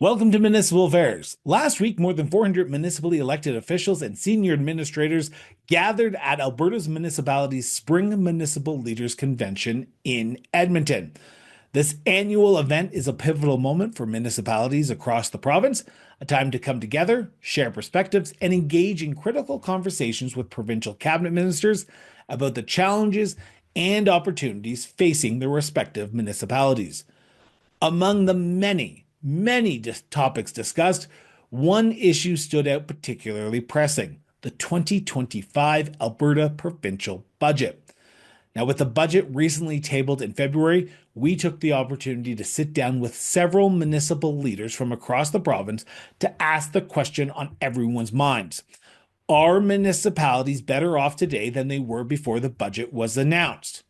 Welcome to Municipal Affairs. Last week, more than 400 municipally elected officials and senior administrators gathered at Alberta's Municipalities Spring Municipal Leaders Convention in Edmonton. This annual event is a pivotal moment for municipalities across the province, a time to come together, share perspectives, and engage in critical conversations with provincial cabinet ministers about the challenges and opportunities facing their respective municipalities. Among the many topics discussed, one issue stood out particularly pressing: the 2025 Alberta provincial budget. Now, with the budget recently tabled in February, we took the opportunity to sit down with several municipal leaders from across the province to ask the question on everyone's minds. Are municipalities better off today than they were before the budget was announced?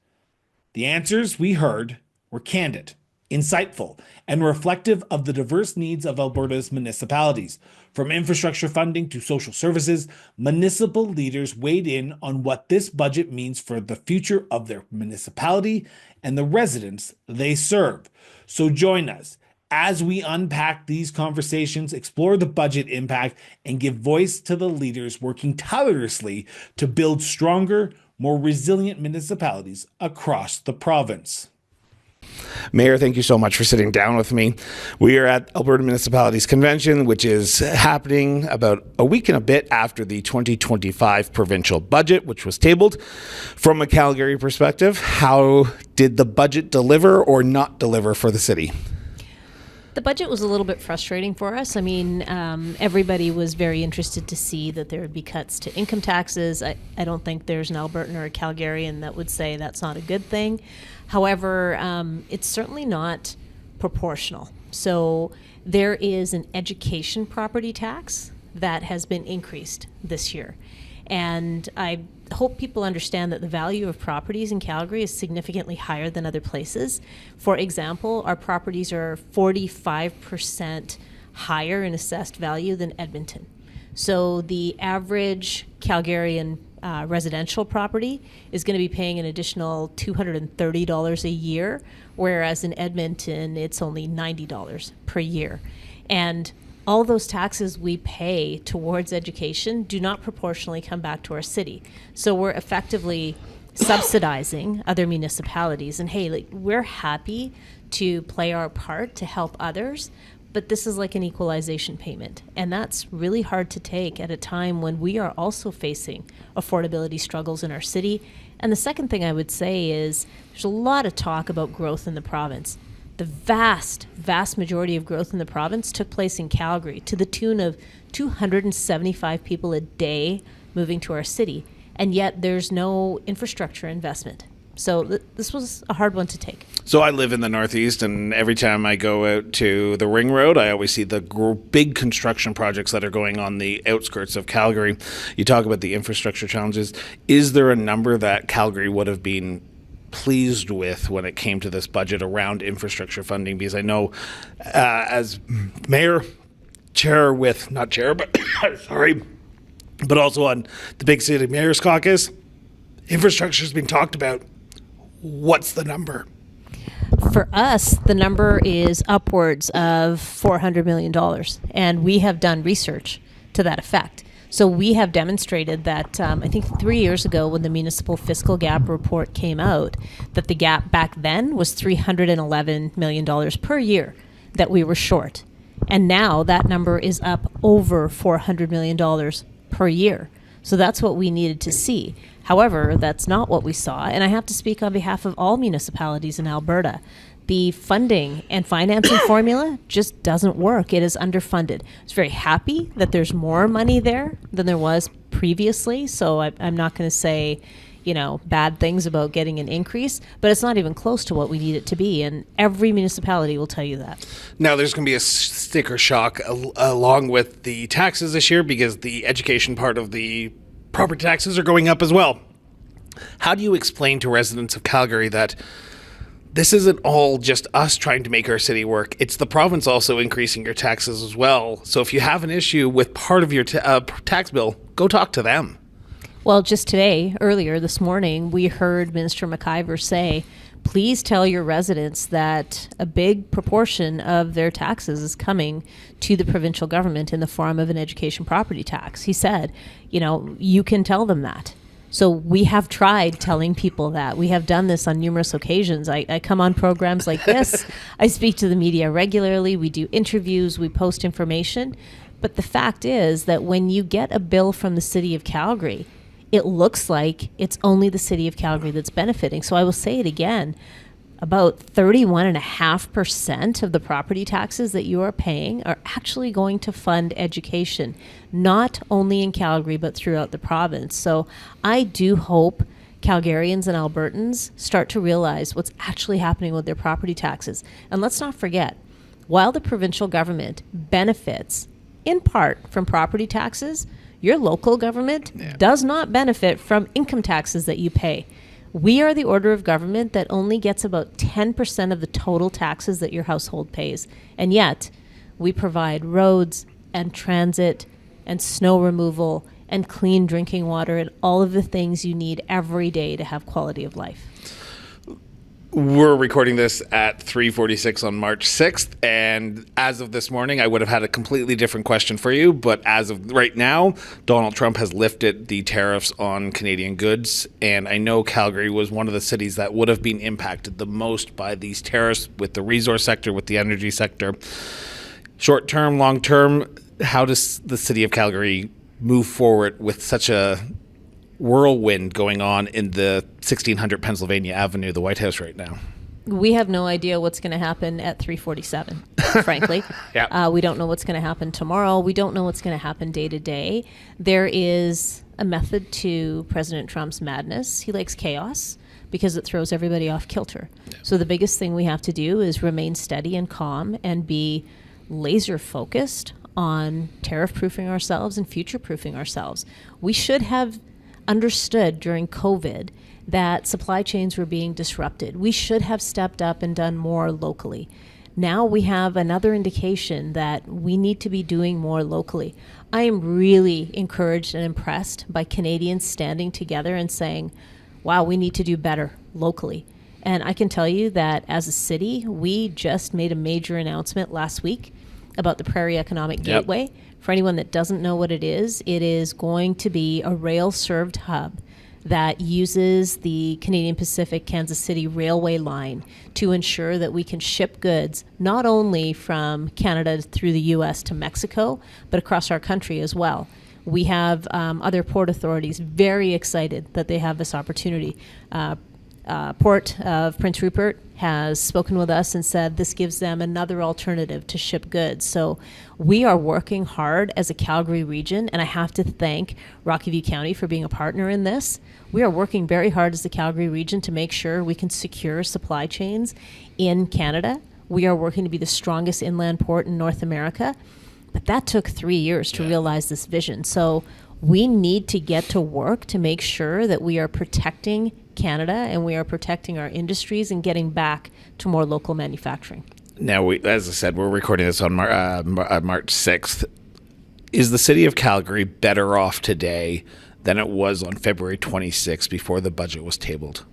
The answers we heard were candid, insightful, and reflective of the diverse needs of Alberta's municipalities. From infrastructure funding to social services, municipal leaders weighed in on what this budget means for the future of their municipality and the residents they serve. So join us as we unpack these conversations, explore the budget impact, and give voice to the leaders working tirelessly to build stronger, more resilient municipalities across the province. Mayor, thank you so much for sitting down with me. We are at Alberta Municipalities Convention, which is happening about a week and a bit after the 2025 provincial budget, which was tabled. From a Calgary perspective, how did the budget deliver or not deliver for the city? The budget was a little bit frustrating for us. I mean, everybody was very interested to see that there would be cuts to income taxes. I don't think there's an Albertan or a Calgarian that would say that's not a good thing. However, it's certainly not proportional. So there is an education property tax that has been increased this year. And I hope people understand that the value of properties in Calgary is significantly higher than other places. For example, our properties are 45% higher in assessed value than Edmonton. So the average Calgarian residential property is going to be paying an additional $230 a year, whereas in Edmonton, it's only $90 per year. And all those taxes we pay towards education do not proportionally come back to our city. So we're effectively subsidizing other municipalities. And hey, we're happy to play our part to help others, but this is like an equalization payment. And that's really hard to take at a time when we are also facing affordability struggles in our city. And the second thing I would say is there's a lot of talk about growth in the province. The vast majority of growth in the province took place in Calgary, to the tune of 275 people a day moving to our city. And yet there's no infrastructure investment. So this was a hard one to take. So I live in the Northeast, and every time I go out to the Ring Road, I always see the big construction projects that are going on the outskirts of Calgary. You talk about the infrastructure challenges. Is there a number that Calgary would have been pleased with when it came to this budget around infrastructure funding? Because I know as mayor, but also on the Big City Mayor's Caucus, infrastructure has been talked about. What's the number? For us, the number is upwards of $400 million, and we have done research to that effect. So we have demonstrated that, I think 3 years ago when the Municipal Fiscal Gap report came out, that the gap back then was $311 million per year that we were short. And now that number is up over $400 million per year. So that's what we needed to see. However, that's not what we saw, and I have to speak on behalf of all municipalities in Alberta. The funding and financing formula just doesn't work. It is underfunded. I was very happy that there's more money there than there was previously, so I'm not going to say, bad things about getting an increase, but it's not even close to what we need it to be, and every municipality will tell you that. Now, there's going to be a sticker shock along with the taxes this year because the education part of the property taxes are going up as well. How do you explain to residents of Calgary that this isn't all just us trying to make our city work? It's the province also increasing your taxes as well. So if you have an issue with part of your tax bill, go talk to them. Well, just today, earlier this morning, we heard Minister McIver say please tell your residents that a big proportion of their taxes is coming to the provincial government in the form of an education property tax. He said, you can tell them that. So we have tried telling people that. We have done this on numerous occasions. I come on programs like this. I speak to the media regularly. We do interviews. We post information. But the fact is that when you get a bill from the city of Calgary, it looks like it's only the city of Calgary that's benefiting. So I will say it again. About 31.5% of the property taxes that you are paying are actually going to fund education, not only in Calgary, but throughout the province. So I do hope Calgarians and Albertans start to realize what's actually happening with their property taxes. And let's not forget, while the provincial government benefits in part from property taxes, your local government does not benefit from income taxes that you pay. We are the order of government that only gets about 10% of the total taxes that your household pays. And yet, we provide roads and transit and snow removal and clean drinking water and all of the things you need every day to have quality of life. We're recording this at 3:46 on March 6th, and as of this morning, I would have had a completely different question for you, but as of right now, Donald Trump has lifted the tariffs on Canadian goods, and I know Calgary was one of the cities that would have been impacted the most by these tariffs with the resource sector, with the energy sector. Short term, long term, how does the city of Calgary move forward with such a whirlwind going on in the 1600 Pennsylvania Avenue, the White House right now? We have no idea what's going to happen at 347, frankly. We don't know what's going to happen tomorrow. We don't know what's going to happen day to day. There is a method to President Trump's madness. He likes chaos because it throws everybody off kilter. So the biggest thing we have to do is remain steady and calm and be laser focused on tariff proofing ourselves and future proofing ourselves. We should have understood during COVID that supply chains were being disrupted. We should have stepped up and done more locally. Now we have another indication that we need to be doing more locally. I am really encouraged and impressed by Canadians standing together and saying, wow, we need to do better locally. And I can tell you that as a city, we just made a major announcement last week about the Prairie Economic Gateway. For anyone that doesn't know what it is going to be a rail-served hub that uses the Canadian Pacific Kansas City Railway line to ensure that we can ship goods not only from Canada through the U.S. to Mexico, but across our country as well. We have other port authorities very excited that they have this opportunity. Port of Prince Rupert has spoken with us and said this gives them another alternative to ship goods. So we are working hard as a Calgary region, and I have to thank Rocky View County for being a partner in this. We are working very hard as the Calgary region to make sure we can secure supply chains in Canada. We are working to be the strongest inland port in North America, but that took 3 years to realize this vision. So we need to get to work to make sure that we are protecting Canada and we are protecting our industries and getting back to more local manufacturing. Now, as I said, we're recording this on March 6th. Is the city of Calgary better off today than it was on February 26th before the budget was tabled?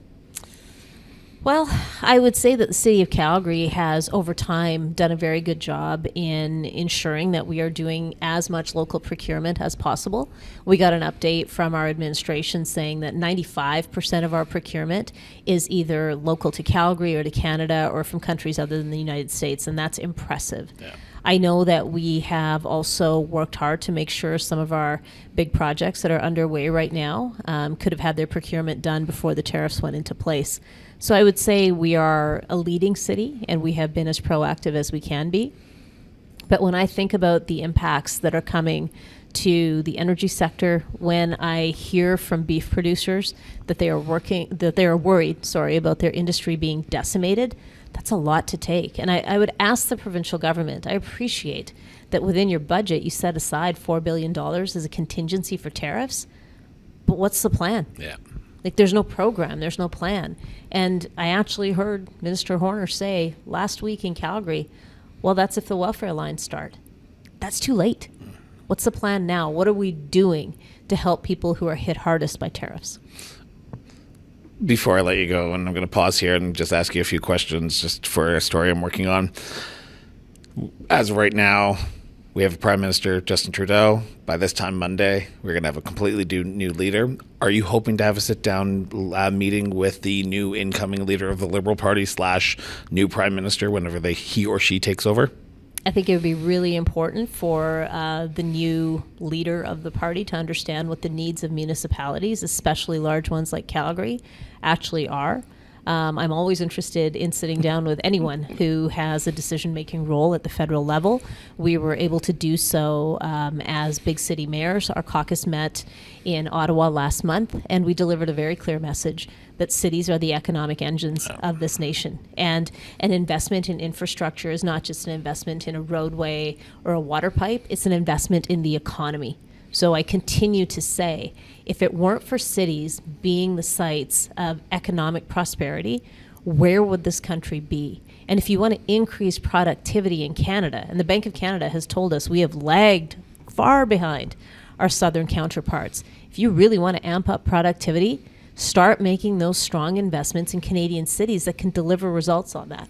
Well, I would say that the city of Calgary has, over time, done a very good job in ensuring that we are doing as much local procurement as possible. We got an update from our administration saying that 95% of our procurement is either local to Calgary or to Canada or from countries other than the United States, and that's impressive. Yeah. I know that we have also worked hard to make sure some of our big projects that are underway right now could have had their procurement done before the tariffs went into place. So I would say we are a leading city and we have been as proactive as we can be. But when I think about the impacts that are coming to the energy sector, when I hear from beef producers that they are worried, about their industry being decimated, that's a lot to take. And I would ask the provincial government, I appreciate that within your budget you set aside $4 billion as a contingency for tariffs, but what's the plan? Yeah. Like, there's no program, there's no plan. And I actually heard Minister Horner say last week in Calgary, well, that's if the welfare lines start. That's too late. What's the plan now? What are we doing to help people who are hit hardest by tariffs? before I let you go, and I'm going to pause here and just ask you a few questions just for a story I'm working on. As of right now, we have a Prime Minister, Justin Trudeau. By this time Monday, we're going to have a completely new leader. Are you hoping to have a sit-down meeting with the new incoming leader of the Liberal Party / new Prime Minister whenever he or she takes over? I think it would be really important for the new leader of the party to understand what the needs of municipalities, especially large ones like Calgary, actually are. I'm always interested in sitting down with anyone who has a decision-making role at the federal level. We were able to do so as big city mayors. Our caucus met in Ottawa last month, and we delivered a very clear message that cities are the economic engines of this nation. And an investment in infrastructure is not just an investment in a roadway or a water pipe, it's an investment in the economy. So I continue to say, if it weren't for cities being the sites of economic prosperity, where would this country be? And if you want to increase productivity in Canada, and the Bank of Canada has told us we have lagged far behind our southern counterparts. If you really want to amp up productivity, start making those strong investments in Canadian cities that can deliver results on that.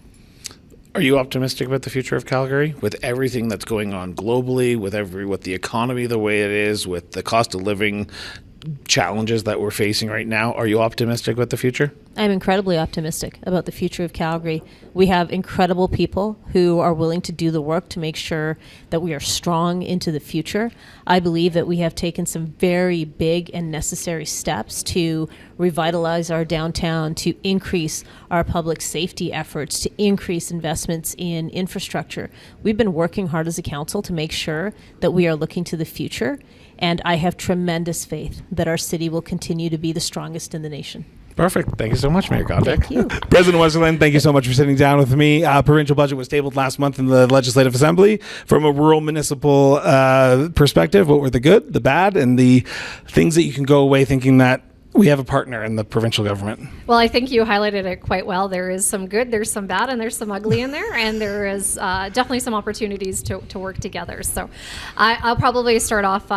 Are you optimistic about the future of Calgary with everything that's going on globally, with the economy the way it is, with the cost of living challenges that we're facing right now? Are you optimistic about the future? I'm incredibly optimistic about the future of Calgary. We have incredible people who are willing to do the work to make sure that we are strong into the future. I believe that we have taken some very big and necessary steps to revitalize our downtown, to increase our public safety efforts, to increase investments in infrastructure. We've been working hard as a council to make sure that we are looking to the future, and I have tremendous faith that our city will continue to be the strongest in the nation. Perfect. Thank you so much, Mayor Condick. Thank you. President Westerland, thank you so much for sitting down with me. Provincial budget was tabled last month in the Legislative Assembly. From a rural municipal perspective, what were the good, the bad, and the things that you can go away thinking that we have a partner in the provincial government? Well, I think you highlighted it quite well. There is some good, there's some bad, and there's some ugly in there, and there is definitely some opportunities to work together. So I'll probably start off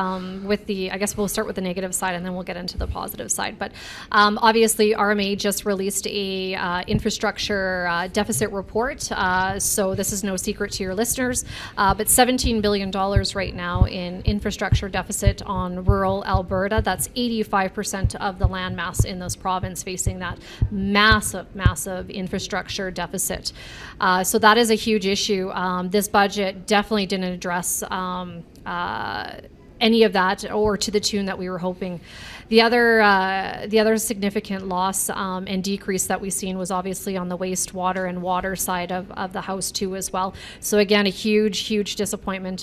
with I guess we'll start with the negative side, and then we'll get into the positive side. But obviously, RMA just released a infrastructure deficit report, so this is no secret to your listeners, but $17 billion right now in infrastructure deficit on rural Alberta. That's 85% of the land mass in this province facing that massive infrastructure deficit. So that is a huge issue. This budget definitely didn't address any of that, or to the tune that we were hoping. The other significant loss and decrease that we've seen was obviously on the wastewater and water side of the house too as well. So again, a huge disappointment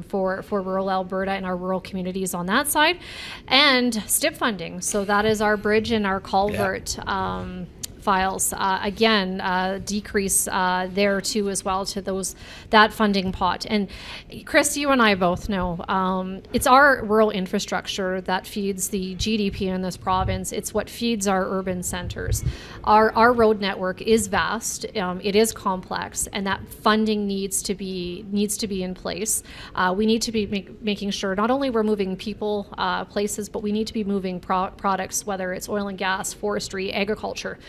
for rural Alberta and our rural communities on that side. And STIP funding. So that is our bridge and our culvert files. Again, decrease there too as well to that funding pot. And Chris, you and I both know it's our rural infrastructure that feeds the GDP in this province. It's what feeds our urban centers. Our road network is vast. It is complex, and that funding needs to be in place. We need to be making sure not only we're moving people places, but we need to be moving products, whether it's oil and gas, forestry, agriculture.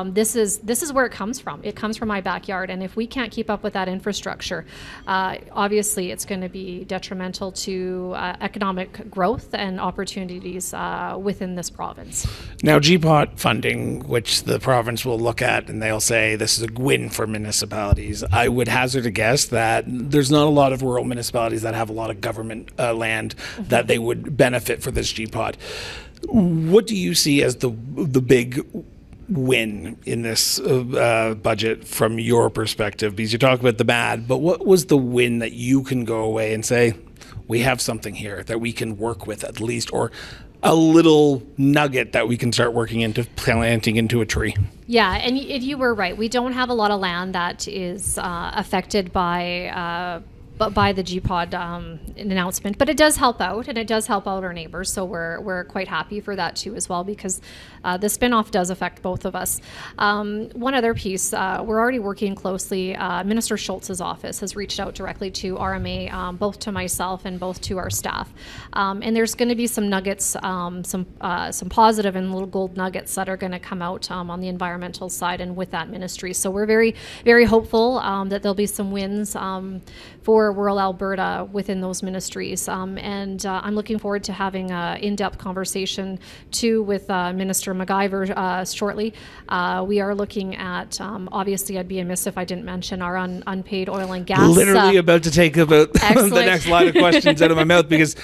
This is where it comes from. It comes from my backyard, and if we can't keep up with that infrastructure, obviously it's going to be detrimental to economic growth and opportunities within this province. Now, GPOT funding, which the province will look at, and they'll say this is a win for municipalities. I would hazard a guess that there's not a lot of rural municipalities that have a lot of government land that they would benefit for this GPOT. What do you see as the big win in this budget from your perspective? Because you talk about the bad, but what was the win that you can go away and say, we have something here that we can work with at least, or a little nugget that we can start planting into a tree? Yeah, and you were right. We don't have a lot of land that is affected by by the GPOD announcement. But it does help out, and it does help out our neighbors. So we're quite happy for that too as well, because the spinoff does affect both of us. One other piece, we're already working closely. Minister Schultz's office has reached out directly to RMA, both to myself and both to our staff. And there's going to be some nuggets, some positive and little gold nuggets that are going to come out on the environmental side and with that ministry. So we're very, very hopeful that there'll be some wins for rural Alberta within those ministries. And I'm looking forward to having an in-depth conversation too with Minister McIver shortly. We are looking at, obviously I'd be amiss if I didn't mention our unpaid oil and gas. Literally about to take about the next line of questions out of my mouth, because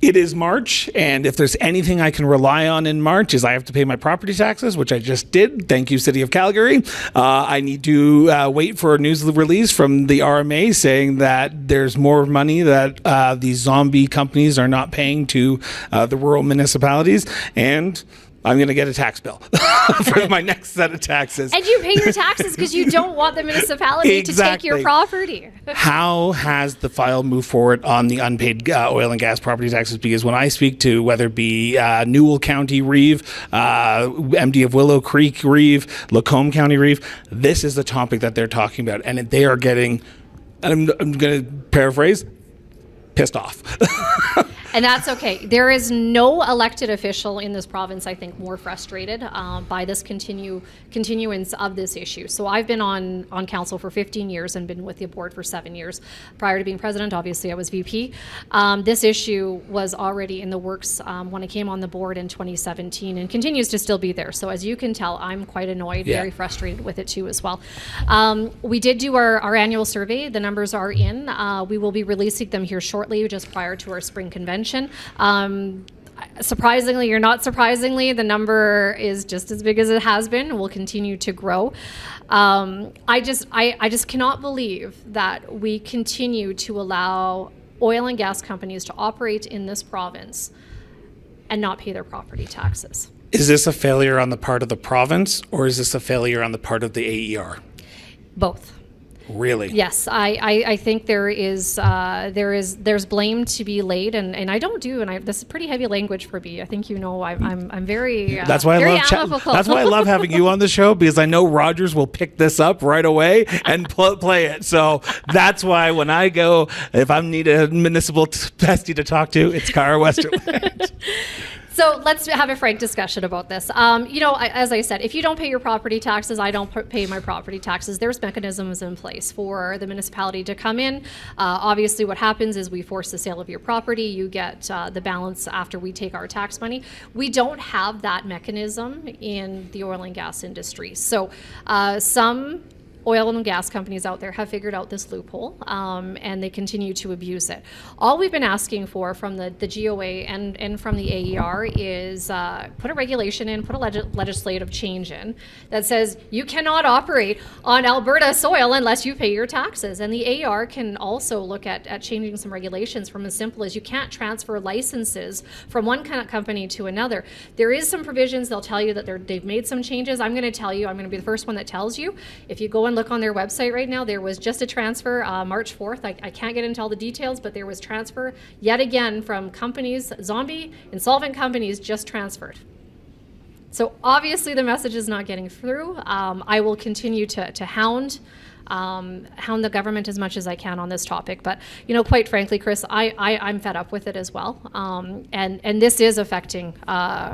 it is March, and if there's anything I can rely on in March is I have to pay my property taxes, which I just did. Thank you, City of Calgary. I need to wait for a news release from the RMA saying that there's more money that these zombie companies are not paying to the rural municipalities, and I'm going to get a tax bill for my next set of taxes. And you pay your taxes because you don't want the municipality to take your property. How has the file moved forward on the unpaid oil and gas property taxes? Because when I speak to whether it be Newell County Reeve, MD of Willow Creek Reeve, Lacombe County Reeve, this is the topic that they're talking about. And they are getting, and I'm going to paraphrase, pissed off. And that's okay. There is no elected official in this province, I think, more frustrated by this continuance of this issue. So I've been on council for 15 years and been with the board for 7 years. Prior to being president, obviously, I was VP. This issue was already in the works when I came on the board in 2017 and continues to still be there. So as you can tell, I'm quite annoyed, very frustrated with it too as well. We did do our annual survey. The numbers are in. We will be releasing them here shortly, just prior to our spring convention. Surprisingly or not surprisingly, the number is just as big as it has been. Will continue to grow. I just cannot believe that we continue to allow oil and gas companies to operate in this province and not pay their property taxes. Is this a failure on the part of the province, or is this a failure on the part of the AER? Both. Really? Yes, I think there's blame to be laid, and I don't do, and this is pretty heavy language for me. I think I'm very that's why very that's why I love having you on the show, because I know Rogers will pick this up right away and play it. So that's why when I go, if I need a municipal bestie to talk to, it's Cara Westerland. So let's have a frank discussion about this. As I said, if you don't pay your property taxes, I don't pay my property taxes. There's mechanisms in place for the municipality to come in. Obviously, what happens is we force the sale of your property. You get the balance after we take our tax money. We don't have that mechanism in the oil and gas industry. So some oil and gas companies out there have figured out this loophole, and they continue to abuse it. All we've been asking for from the GOA and from the AER is put a regulation in, put a legislative change in that says you cannot operate on Alberta soil unless you pay your taxes. And the AER can also look at changing some regulations from as simple as you can't transfer licenses from one kind of company to another. There is some provisions. They'll tell you that they've made some changes. I'm going to tell you, I'm going to be the first one that tells you. If you go and look on their website right now, there was just a transfer March 4th. I can't get into all the details, but there was transfer yet again from companies, zombie insolvent companies just transferred. So obviously the message is not getting through. I will continue to hound the government as much as I can on this topic. But, quite frankly, Chris, I'm fed up with it as well. And this is affecting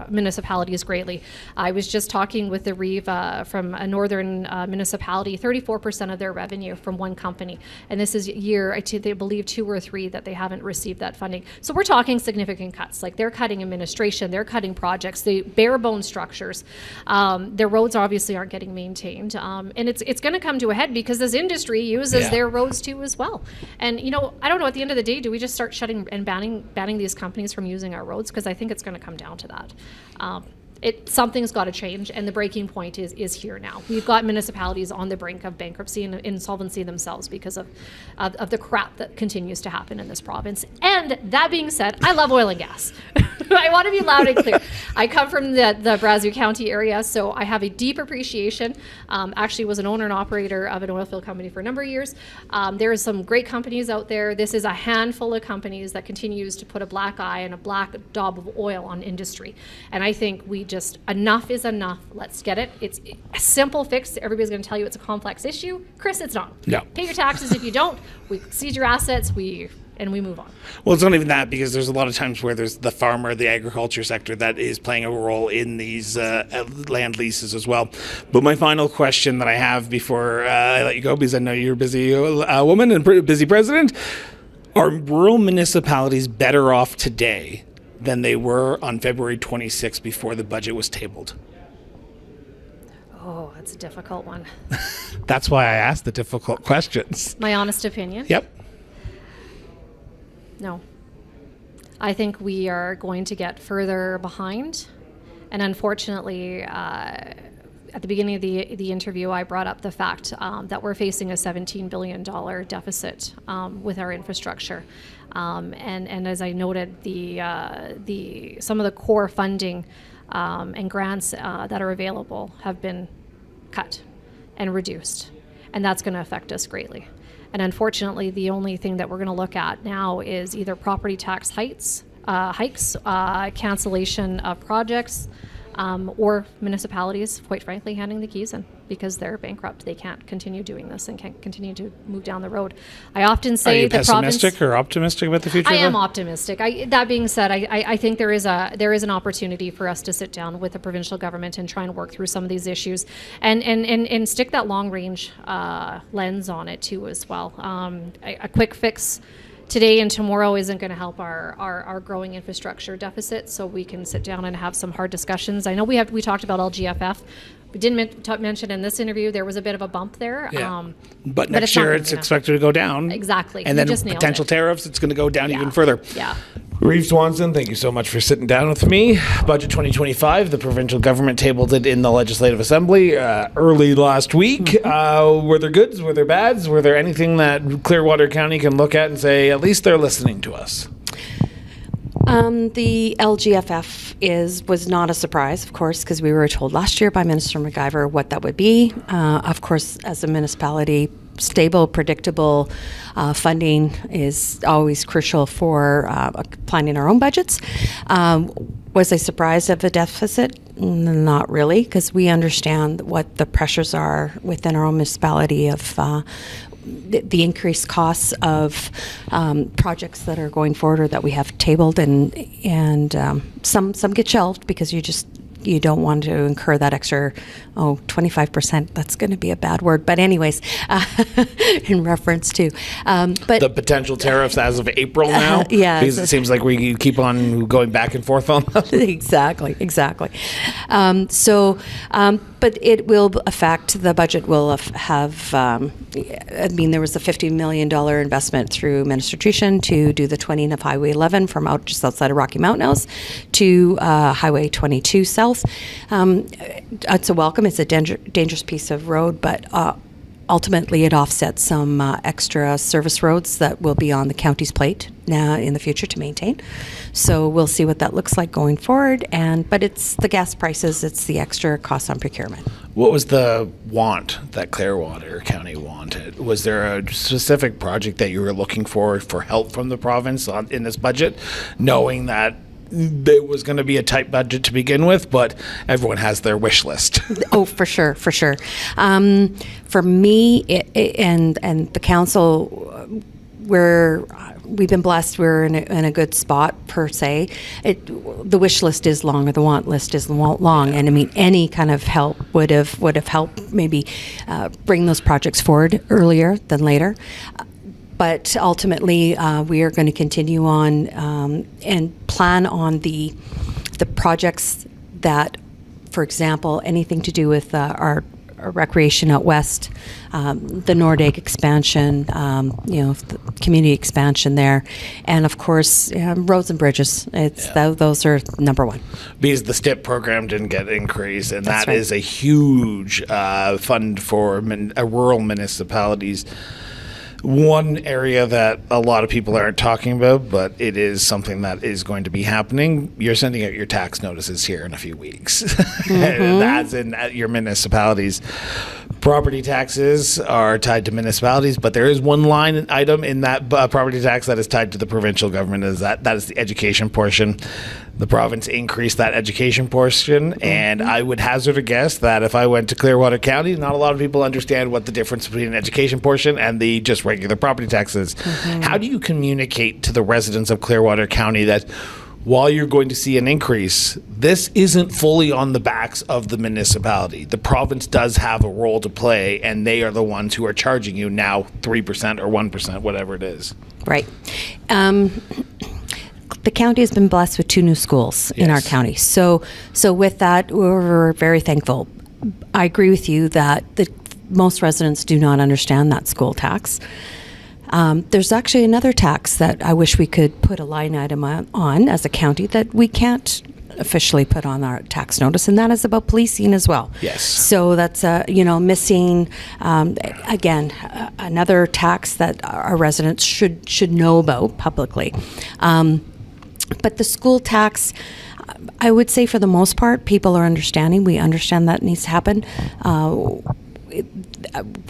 municipalities greatly. I was just talking with the Reeve from a northern municipality, 34% of their revenue from one company. And this is they believe 2 or 3 that they haven't received that funding. So we're talking significant cuts. Like they're cutting administration, they're cutting projects, the bare bone structures. Their roads obviously aren't getting maintained. And it's going to come to a head because this industry uses their roads too as well. And I don't know, at the end of the day, do we just start shutting and banning these companies from using our roads? Because I think it's going to come down to that. Something's got to change, and the breaking point is here now. We've got municipalities on the brink of bankruptcy and insolvency themselves because of the crap that continues to happen in this province. And that being said, I love oil and gas. I want to be loud and clear. I come from the Brazeau County area, so I have a deep appreciation. Actually was an owner and operator of an oil field company for a number of years. There are some great companies out there. This is a handful of companies that continues to put a black eye and a black daub of oil on industry. And I think enough is enough. Let's get it. It's a simple fix. Everybody's going to tell you it's a complex issue. Chris, it's not. No. Pay your taxes. If you don't, we seize your assets, and we move on. Well, it's not even that, because there's a lot of times where there's the farmer, the agriculture sector that is playing a role in these land leases as well. But my final question that I have before I let you go, because I know you're a busy woman and busy president, are rural municipalities better off today than they were on February 26th before the budget was tabled? Oh, that's a difficult one. That's why I asked the difficult questions. My honest opinion? Yep. No. I think we are going to get further behind. And unfortunately, at the beginning of the interview, I brought up the fact that we're facing a $17 billion deficit with our infrastructure. And as I noted, some of the core funding and grants that are available have been cut and reduced. And that's going to affect us greatly. And unfortunately, the only thing that we're going to look at now is either property tax hikes, cancellation of projects, or municipalities, quite frankly, handing the keys in because they're bankrupt. They can't continue doing this and can't continue to move down the road. I often say the province. Are you pessimistic or optimistic about the future? I am optimistic. That being said, I think there is an opportunity for us to sit down with the provincial government and try and work through some of these issues and stick that long range lens on it too as well. A quick fix today and tomorrow isn't going to help our growing infrastructure deficit, so we can sit down and have some hard discussions. I know we talked about LGFF. We didn't mention in this interview there was a bit of a bump there. Yeah. But next year it's expected to go down. Exactly. And then potential tariffs, it's going to go down even further. Yeah. Reeve Swanson, thank you so much for sitting down with me. Budget 2025, the provincial government tabled it in the Legislative Assembly early last week. Were there goods? Were there bads? Were there anything that Clearwater County can look at and say, at least they're listening to us? The LGFF was not a surprise, of course, because we were told last year by Minister McIver what that would be. Of course, as a municipality, stable, predictable funding is always crucial for planning our own budgets. Was I surprised at the deficit? Not really, because we understand what the pressures are within our own municipality of the increased costs of projects that are going forward or that we have tabled, and some get shelved because you don't want to incur that extra 25%. That's going to be a bad word, but anyways, in reference to but the potential tariffs as of April now. Yeah, because it seems like we keep on going back and forth on that. Exactly. But it will affect the budget. Will have. There was a $50 million investment through Minister Trichin to do the 20 of Highway 11 from just outside of Rocky Mountain House to Highway 22 south. It's a welcome. It's a dangerous piece of road, but ultimately it offsets some extra service roads that will be on the county's plate now in the future to maintain. So we'll see what that looks like going forward. But it's the gas prices, it's the extra costs on procurement. What was the want that Clearwater County wanted? Was there a specific project that you were looking for help from the province in this budget, knowing that there was going to be a tight budget to begin with, but everyone has their wish list? Oh, for sure. For me and the council, we've been blessed. We're in a good spot per se. The wish list is long, or the want list is long, and I mean any kind of help would have helped maybe bring those projects forward earlier than later. But ultimately, we are going to continue on and plan on the projects that, for example, anything to do with our recreation out west, the Nordic expansion, the community expansion there, and of course roads and bridges. Those are number one. Because the STIP program didn't get increased, and That's that right. is a huge fund for rural municipalities. One area that a lot of people aren't talking about, but it is something that is going to be happening. You're sending out your tax notices here in a few weeks. That's in at your municipalities. Property taxes are tied to municipalities, but there is one line item in that property tax that is tied to the provincial government. That is the education portion. The province increased that education portion, and I would hazard a guess that if I went to Clearwater County, not a lot of people understand what the difference between an education portion and the just regular property taxes. How do you communicate to the residents of Clearwater County that while you're going to see an increase, this isn't fully on the backs of the municipality? The province does have a role to play, and they are the ones who are charging you now 3% or 1%, whatever it is. Right. The county has been blessed with 2 new schools in our county. So with that, we're very thankful. I agree with you that most residents do not understand that school tax. There's actually another tax that I wish we could put a line item on as a county that we can't officially put on our tax notice, and that is about policing as well. Yes. So that's missing again another tax that our residents should know about publicly. But the school tax, I would say for the most part, people are understanding. We understand that needs to happen.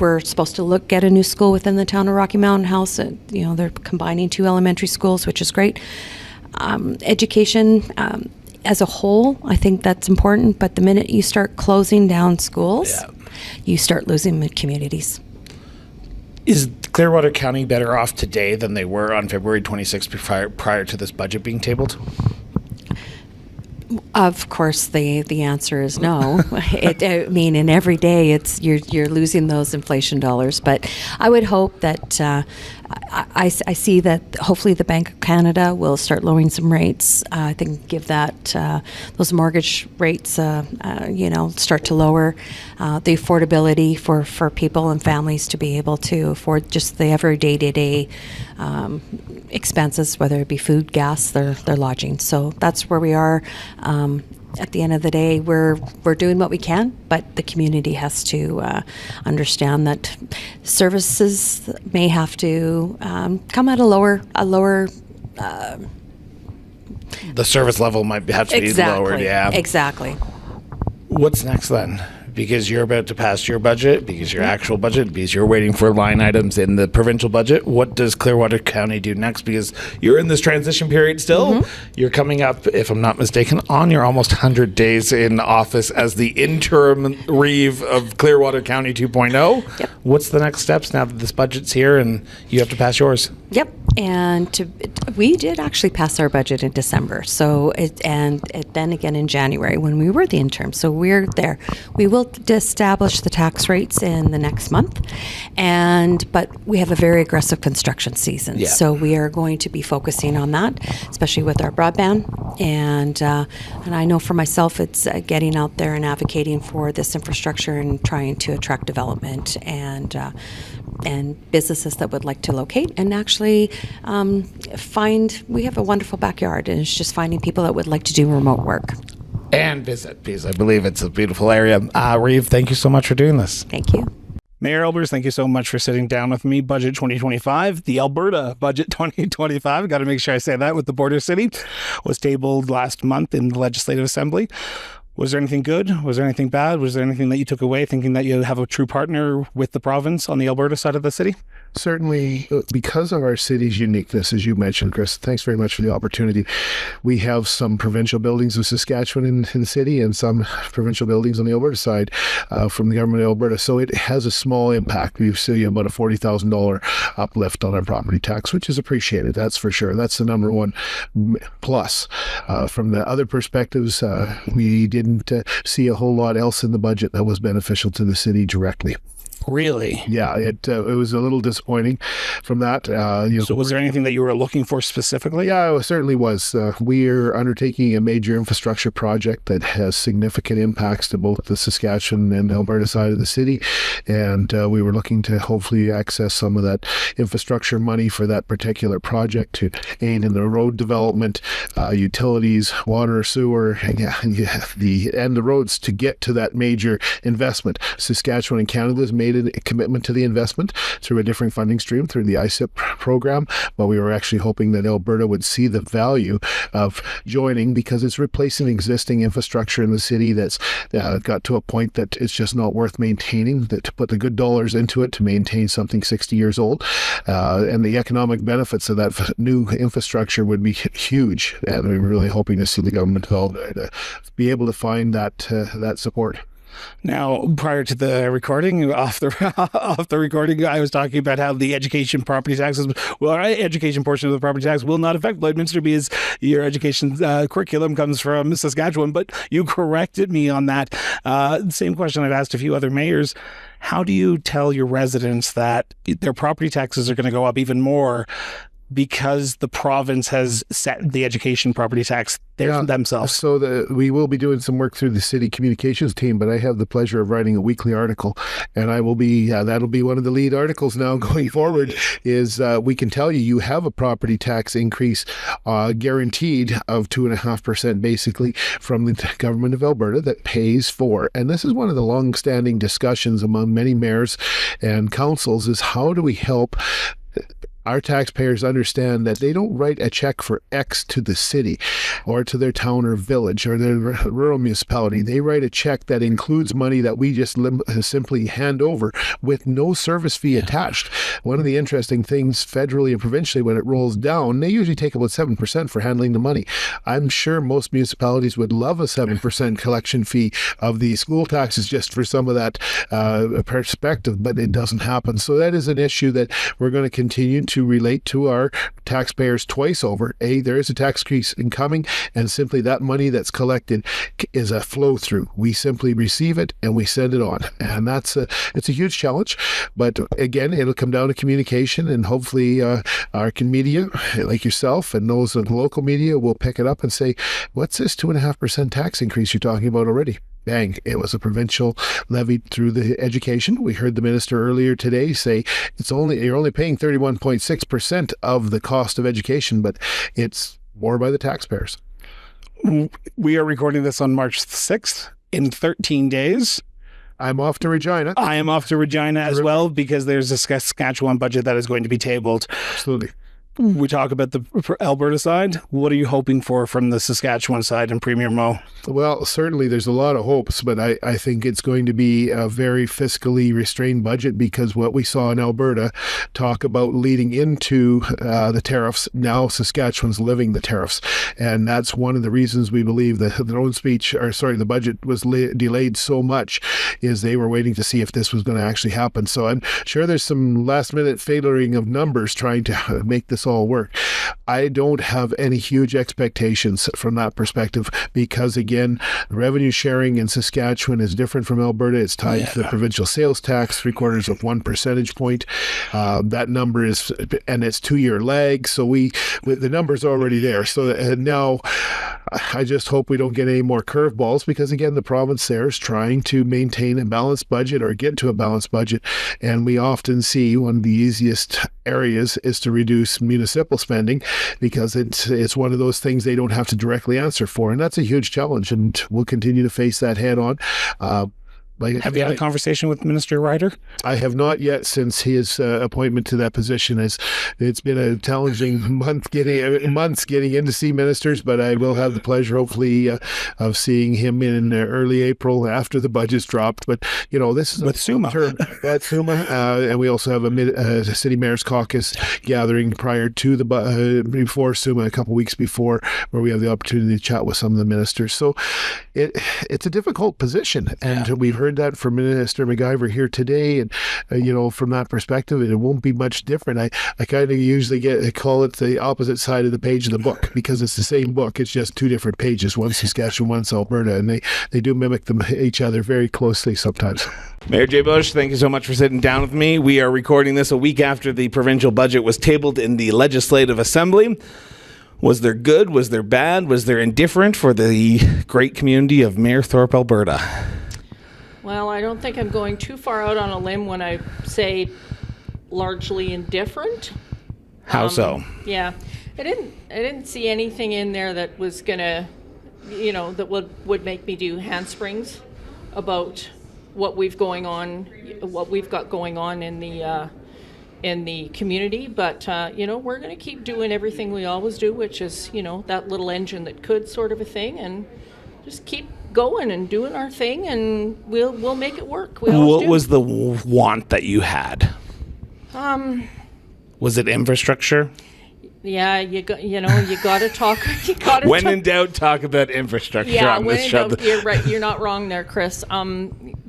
We're supposed to get a new school within the town of Rocky Mountain House. They're combining 2 elementary schools, which is great. Education as a whole, I think that's important. But the minute you start closing down schools, you start losing communities. Is Clearwater County better off today than they were on February 26th prior to this budget being tabled? Of course, the answer is no. In every day, you're losing those inflation dollars. But I would hope that I see that hopefully the Bank of Canada will start lowering some rates. I think give that those mortgage rates, start to lower the affordability for people and families to be able to afford just the everyday day-to-day expenses, whether it be food, gas, their lodging. So that's where we are. At the end of the day, we're doing what we can, but the community has to understand that services may have to come at a lower. The service level might have to be lowered. Yeah, exactly. What's next then? Because you're about to pass your budget, because your actual budget, because you're waiting for line items in the provincial budget. What does Clearwater County do next? Because you're in this transition period still. You're coming up, if I'm not mistaken, on your almost 100 days in office as the interim Reeve of Clearwater County 2.0. Yep. What's the next steps now that this budget's here and you have to pass yours? Yep. And we did actually pass our budget in December. So then again in January when we were the interim. So we're there. We will establish the tax rates in the next month, but we have a very aggressive construction season. Yeah. So we are going to be focusing on that, especially with our broadband. And I know for myself, it's getting out there and advocating for this infrastructure and trying to attract development and businesses that would like to locate and actually we have a wonderful backyard, and it's just finding people that would like to do remote work. And visit, because I believe it's a beautiful area. Reeve, thank you so much for doing this. Thank you. Mayor Elbers, thank you so much for sitting down with me. Budget 2025, the Alberta Budget 2025, got to make sure I say that with the border city, was tabled last month in the Legislative Assembly. Was there anything good? Was there anything bad? Was there anything that you took away thinking that you have a true partner with the province on the Alberta side of the city? Certainly, because of our city's uniqueness, as you mentioned, Chris, thanks very much for the opportunity. We have some provincial buildings in Saskatchewan in the city and some provincial buildings on the Alberta side from the government of Alberta. So it has a small impact. We see about a $40,000 uplift on our property tax, which is appreciated, that's for sure. That's the number one plus. From the other perspectives, we didn't see a whole lot else in the budget that was beneficial to the city directly. Really? Yeah, it was a little disappointing from that. So was there anything that you were looking for specifically? Yeah, it certainly was. We are undertaking a major infrastructure project that has significant impacts to both the Saskatchewan and Alberta side of the city. And we were looking to hopefully access some of that infrastructure money for that particular project to aid in the road development, utilities, water, sewer, and the roads to get to that major investment. Saskatchewan and Canada's made made a commitment to the investment through a different funding stream, through the ISIP program, but we were actually hoping that Alberta would see the value of joining, because it's replacing existing infrastructure in the city that's got to a point that it's just not worth maintaining, that to put the good dollars into it to maintain something 60 years old. And the economic benefits of that new infrastructure would be huge. And we were really hoping to see the government be able to find that support. Now, prior to the recording, off the recording, I was talking about how the education property taxes, our education portion of the property tax will not affect Lloydmisnter because your education curriculum comes from Saskatchewan, but you corrected me on that. Same question I've asked a few other mayors. How do you tell your residents that their property taxes are going to go up even more because the province has set the education property tax themselves? So we will be doing some work through the city communications team, but I have the pleasure of writing a weekly article, and I will be that'll be one of the lead articles now going forward. Is we can tell you have a property tax increase guaranteed of 2.5% basically from the government of Alberta that pays for, and this is one of the long-standing discussions among many mayors and councils, is how do we help our taxpayers understand that they don't write a check for X to the city or to their town or village or their rural municipality. They write a check that includes money that we just simply hand over with no service fee attached. One of the interesting things federally and provincially, when it rolls down, they usually take about 7% for handling the money. I'm sure most municipalities would love a 7% collection fee of the school taxes just for some of that perspective, but it doesn't happen. So that is an issue that we're going to continue to relate to our taxpayers twice over. There is a tax increase incoming, and simply that money that's collected is a flow through. We simply receive it and we send it on, and it's a huge challenge. But again, it'll come down to communication, and hopefully our media, like yourself and those in the local media, will pick it up and say, "What's this 2.5% tax increase you're talking about already?" Bang, it was a provincial levied through the education. We heard the minister earlier today say you're only paying 31.6% of the cost of education, but it's more by the taxpayers. We are recording this on March 6th. In 13 days, I'm off to Regina. I am off to Regina as well, because there's a Saskatchewan budget that is going to be tabled. Absolutely. We talk about the Alberta side. What are you hoping for from the Saskatchewan side and Premier Mo? Well, certainly there's a lot of hopes, but I think it's going to be a very fiscally restrained budget, because what we saw in Alberta talk about leading into the tariffs, now Saskatchewan's living the tariffs. And that's one of the reasons we believe that the budget was delayed so much, is they were waiting to see if this was going to actually happen. So I'm sure there's some last minute failoring of numbers trying to make this all work. I don't have any huge expectations from that perspective, because again, revenue sharing in Saskatchewan is different from Alberta. It's tied to the provincial sales tax, 3/4 of 1 percentage point. That number is, and it's 2-year lag. So the number's already there. So now I just hope we don't get any more curveballs, because again, the province there is trying to maintain a balanced budget or get to a balanced budget. And we often see one of the easiest areas is to reduce municipal spending, because it's one of those things they don't have to directly answer for. And that's a huge challenge, and we'll continue to face that head on. Have you had a conversation with Minister Ryder? I have not yet, since his appointment to that position. It's been a challenging months getting in to see ministers, but I will have the pleasure, hopefully, of seeing him in early April after the budget's dropped. But this is with Suma. At Suma, and we also have a city mayor's caucus gathering prior to before Suma, a couple weeks before, where we have the opportunity to chat with some of the ministers. So it's a difficult position, and we've heard that from Minister McIver here today, and from that perspective, it won't be much different. I kind of usually call it the opposite side of the page of the book, because it's the same book, it's just two different pages, one's Saskatchewan, one's Alberta, and they do mimic each other very closely sometimes. Mayor Jay Bush, thank you so much for sitting down with me. We are recording this a week after the provincial budget was tabled in the Legislative Assembly. Was there good? Was there bad? Was there indifferent for the great community of Mayerthorpe, Alberta? Well, I don't think I'm going too far out on a limb when I say largely indifferent. How so? Yeah, I didn't see anything in there that was gonna, that would make me do handsprings about what we've got going on in the community. But we're going to keep doing everything we always do, which is that little engine that could sort of a thing, and just keep going and doing our thing, and we'll make it work. What was the want that you had? Was it infrastructure? Yeah, you got to talk. When in doubt, talk about infrastructure. Yeah, on when this in show. doubt, you're right. You're not wrong there, Chris.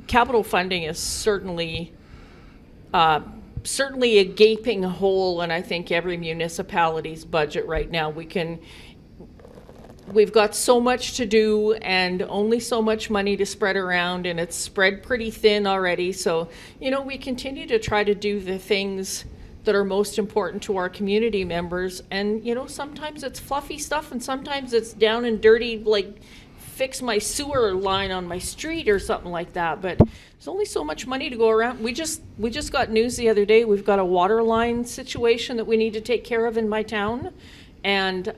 Capital funding is certainly a gaping hole in, I think, every municipality's budget right now. We've got so much to do and only so much money to spread around, and it's spread pretty thin already. So, we continue to try to do the things that are most important to our community members. And, sometimes it's fluffy stuff, and sometimes it's down and dirty, like fix my sewer line on my street or something like that. But there's only so much money to go around. We just got news the other day. We've got a water line situation that we need to take care of in my town. And,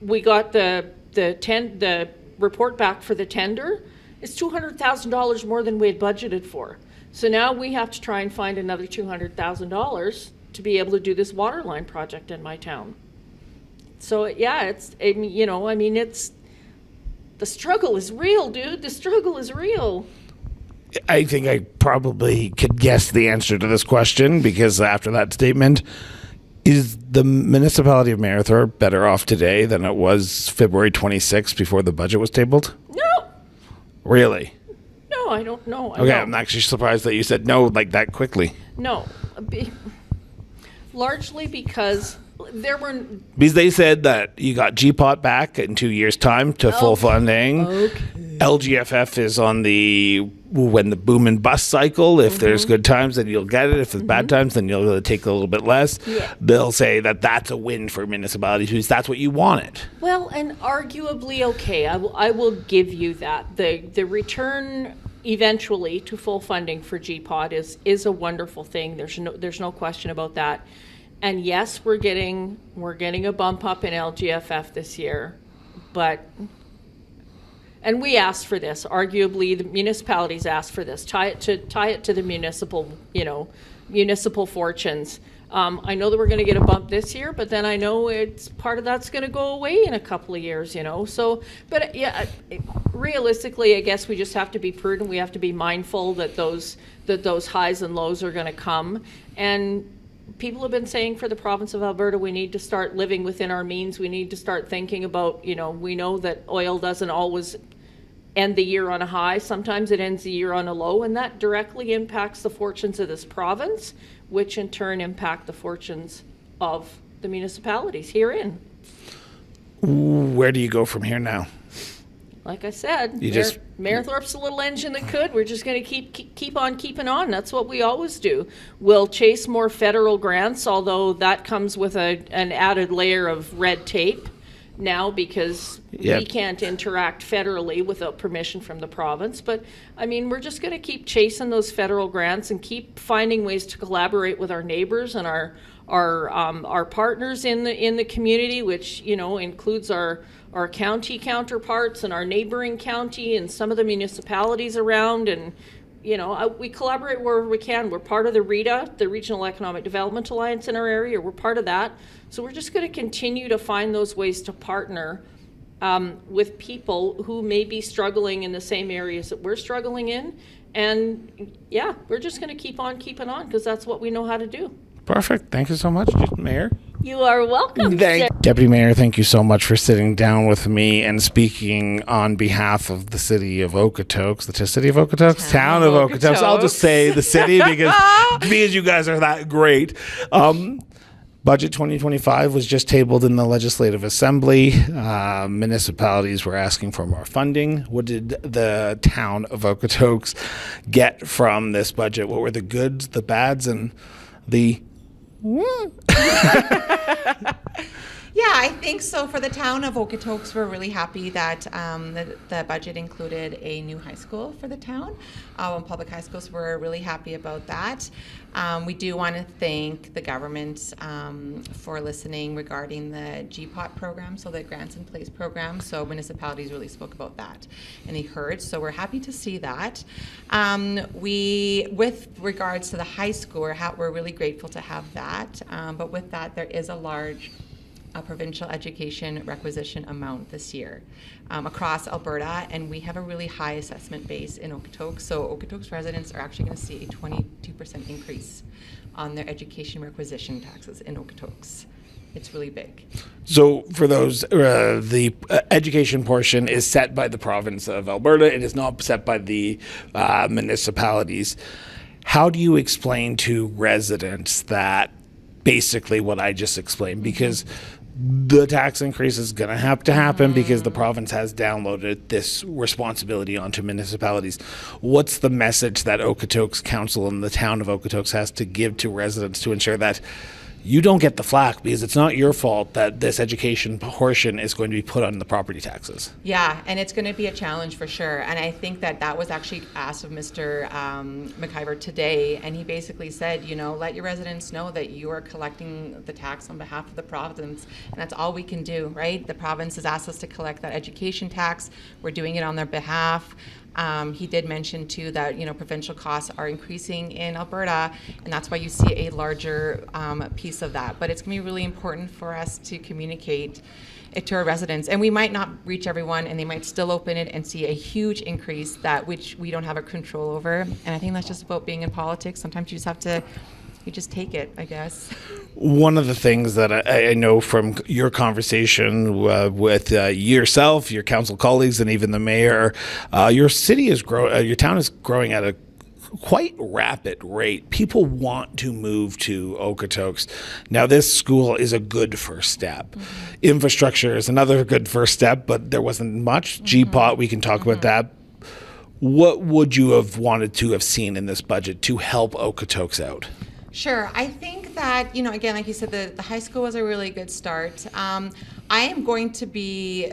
we got the report back for the tender. It's $200,000 more than we had budgeted for. So now we have to try and find another $200,000 to be able to do this water line project in my town. So yeah, it's the struggle is real, dude. The struggle is real. I think I probably could guess the answer to this question, because after that statement, is the municipality of Mayerthorpe better off today than it was February 26th before the budget was tabled? No. Really? No, I don't know. Okay, I'm actually surprised that you said no like that quickly. No. Largely because Because they said that you got GPOT back in 2 years' time to full funding. Okay. LGFF is on when the boom and bust cycle. If there's good times, then you'll get it. If there's bad times, then you'll take a little bit less. Yeah. They'll say that that's a win for municipalities because that's what you wanted. Well, and arguably, okay, I will give you that. The return eventually to full funding for GPOT is a wonderful thing. There's no question about that. And yes, we're getting a bump up in LGFF this year, and we asked for this. Arguably, the municipalities asked for this. Tie it to the municipal fortunes. I know that we're going to get a bump this year, but then I know it's part of that's going to go away in a couple of years. So, but yeah, realistically, I guess we just have to be prudent. We have to be mindful that those highs and lows are going to come. And people have been saying for the province of Alberta, we need to start living within our means. We need to start thinking about, we know that oil doesn't always end the year on a high. Sometimes it ends the year on a low, and that directly impacts the fortunes of this province, which in turn impact the fortunes of the municipalities herein. Where do you go from here now? Like I said, Mayerthorpe's a little engine that could. We're just going to keep on keeping on. That's what we always do. We'll chase more federal grants, although that comes with an added layer of red tape now because we can't interact federally without permission from the province. But I mean, we're just going to keep chasing those federal grants and keep finding ways to collaborate with our neighbors and our partners in the community, which includes our county counterparts and our neighboring county and some of the municipalities around. And we collaborate wherever we can. We're part of the RETA, the Regional Economic Development Alliance in our area. We're part of that. So we're just going to continue to find those ways to partner with people who may be struggling in the same areas that we're struggling in. And yeah, we're just going to keep on keeping on because that's what we know how to do. Perfect. Thank you so much, Mayor. You are welcome. Deputy Mayor, thank you so much for sitting down with me and speaking on behalf of the city of Okotoks. The city of Okotoks? Town of Okotoks. I'll just say the city because you guys are that great. Budget 2025 was just tabled in the Legislative Assembly. Municipalities were asking for more funding. What did the town of Okotoks get from this budget? What were the goods, the bads, and the... Yeah, I think so. For the town of Okotoks, we're really happy that the budget included a new high school for the town, public high schools. We're really happy about that. We do want to thank the government for listening regarding the GPOT program, so the Grants in Place program. So municipalities really spoke about that, and they heard. So we're happy to see that. With regards to the high school, we're really grateful to have that. But with that, there is a large provincial education requisition amount this year across Alberta, and we have a really high assessment base in Okotoks. So Okotoks residents are actually going to see a 22% increase on their education requisition taxes in Okotoks. It's really big. So for those, the education portion is set by the province of Alberta. It is not set by the municipalities. How do you explain to residents that basically what I just explained? Because the tax increase is going to have to happen because the province has downloaded this responsibility onto municipalities. What's the message that Okotoks Council and the town of Okotoks has to give to residents to ensure that you don't get the flack, because it's not your fault that this education portion is going to be put on the property taxes? Yeah, and it's going to be a challenge for sure. And I think that was actually asked of Mr. McIver today, and he basically said, let your residents know that you are collecting the tax on behalf of the province, and that's all we can do, right? The province has asked us to collect that education tax. We're doing it on their behalf. He did mention too that provincial costs are increasing in Alberta, and that's why you see a larger piece of that. But it's going to be really important for us to communicate it to our residents, and we might not reach everyone, and they might still open it and see a huge increase which we don't have a control over. And I think that's just about being in politics. Sometimes you just take it, I guess. One of the things that I know from your conversation with yourself, your council colleagues, and even the mayor, your town is growing at a quite rapid rate. People want to move to Okotoks. Now, this school is a good first step. Mm-hmm. Infrastructure is another good first step, but there wasn't much. Mm-hmm. GPOT, we can talk about that. What would you have wanted to have seen in this budget to help Okotoks out? Sure. I think that, again, like you said, the high school was a really good start. I am going to be...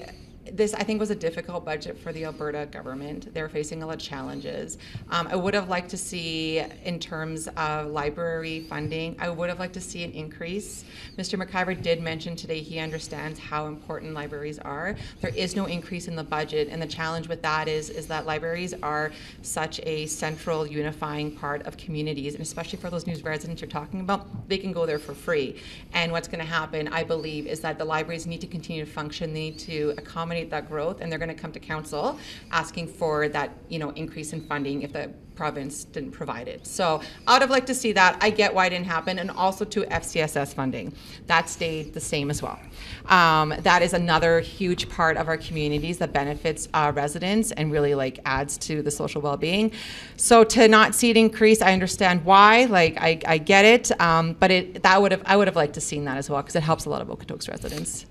This, I think, was a difficult budget for the Alberta government. They're facing a lot of challenges. I would have liked to see, in terms of library funding, I would have liked to see an increase. Mr. McIver did mention today he understands how important libraries are. There is no increase in the budget, and the challenge with that is that libraries are such a central unifying part of communities, and especially for those new residents you're talking about, they can go there for free. And what's going to happen, I believe, is that the libraries need to continue to function. They need to accommodate that growth, and they're going to come to council asking for that increase in funding if the province didn't provide it. So I would have liked to see that. I get why it didn't happen, and also to FCSS funding. That stayed the same as well. That is another huge part of our communities that benefits residents and really adds to the social well-being. So to not see it increase, I understand why. I get it, but I would have liked to seen that as well, because it helps a lot of Okotoks residents.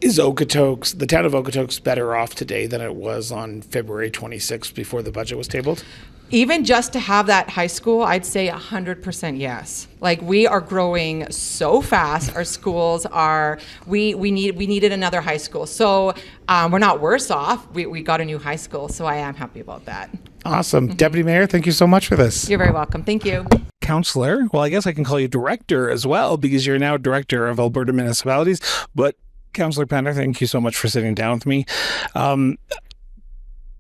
Is Okotoks, the town of Okotoks, better off today than it was on February 26th before the budget was tabled? Even just to have that high school, I'd say 100% yes. We are growing so fast. Our schools are, we needed another high school. So we're not worse off. We got a new high school, so I am happy about that. Awesome. Mm-hmm. Deputy Mayor, thank you so much for this. You're very welcome. Thank you. Councillor, well, I guess I can call you Director as well, because you're now Director of Alberta Municipalities, but Councillor Pender, thank you so much for sitting down with me.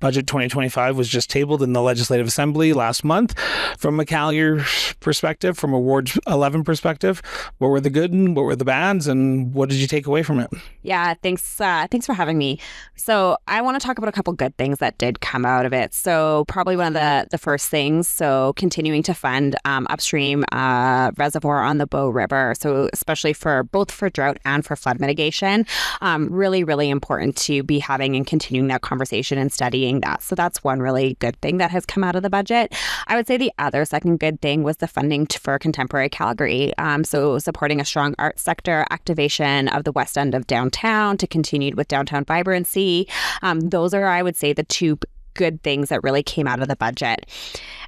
Budget 2025 was just tabled in the Legislative Assembly last month. From a Calgary perspective, from a Ward 11 perspective, what were the good and what were the bads, and what did you take away from it? Yeah, thanks for having me. So I want to talk about a couple good things that did come out of it. So probably one of the first things, so continuing to fund upstream reservoir on the Bow River. So especially for both for drought and for flood mitigation, really, really important to be having and continuing that conversation and studying that. So that's one really good thing that has come out of the budget. I would say the other second good thing was the funding for contemporary Calgary. So supporting a strong arts sector, activation of the west end of downtown to continue with downtown vibrancy. Those are, I would say, the two good things that really came out of the budget.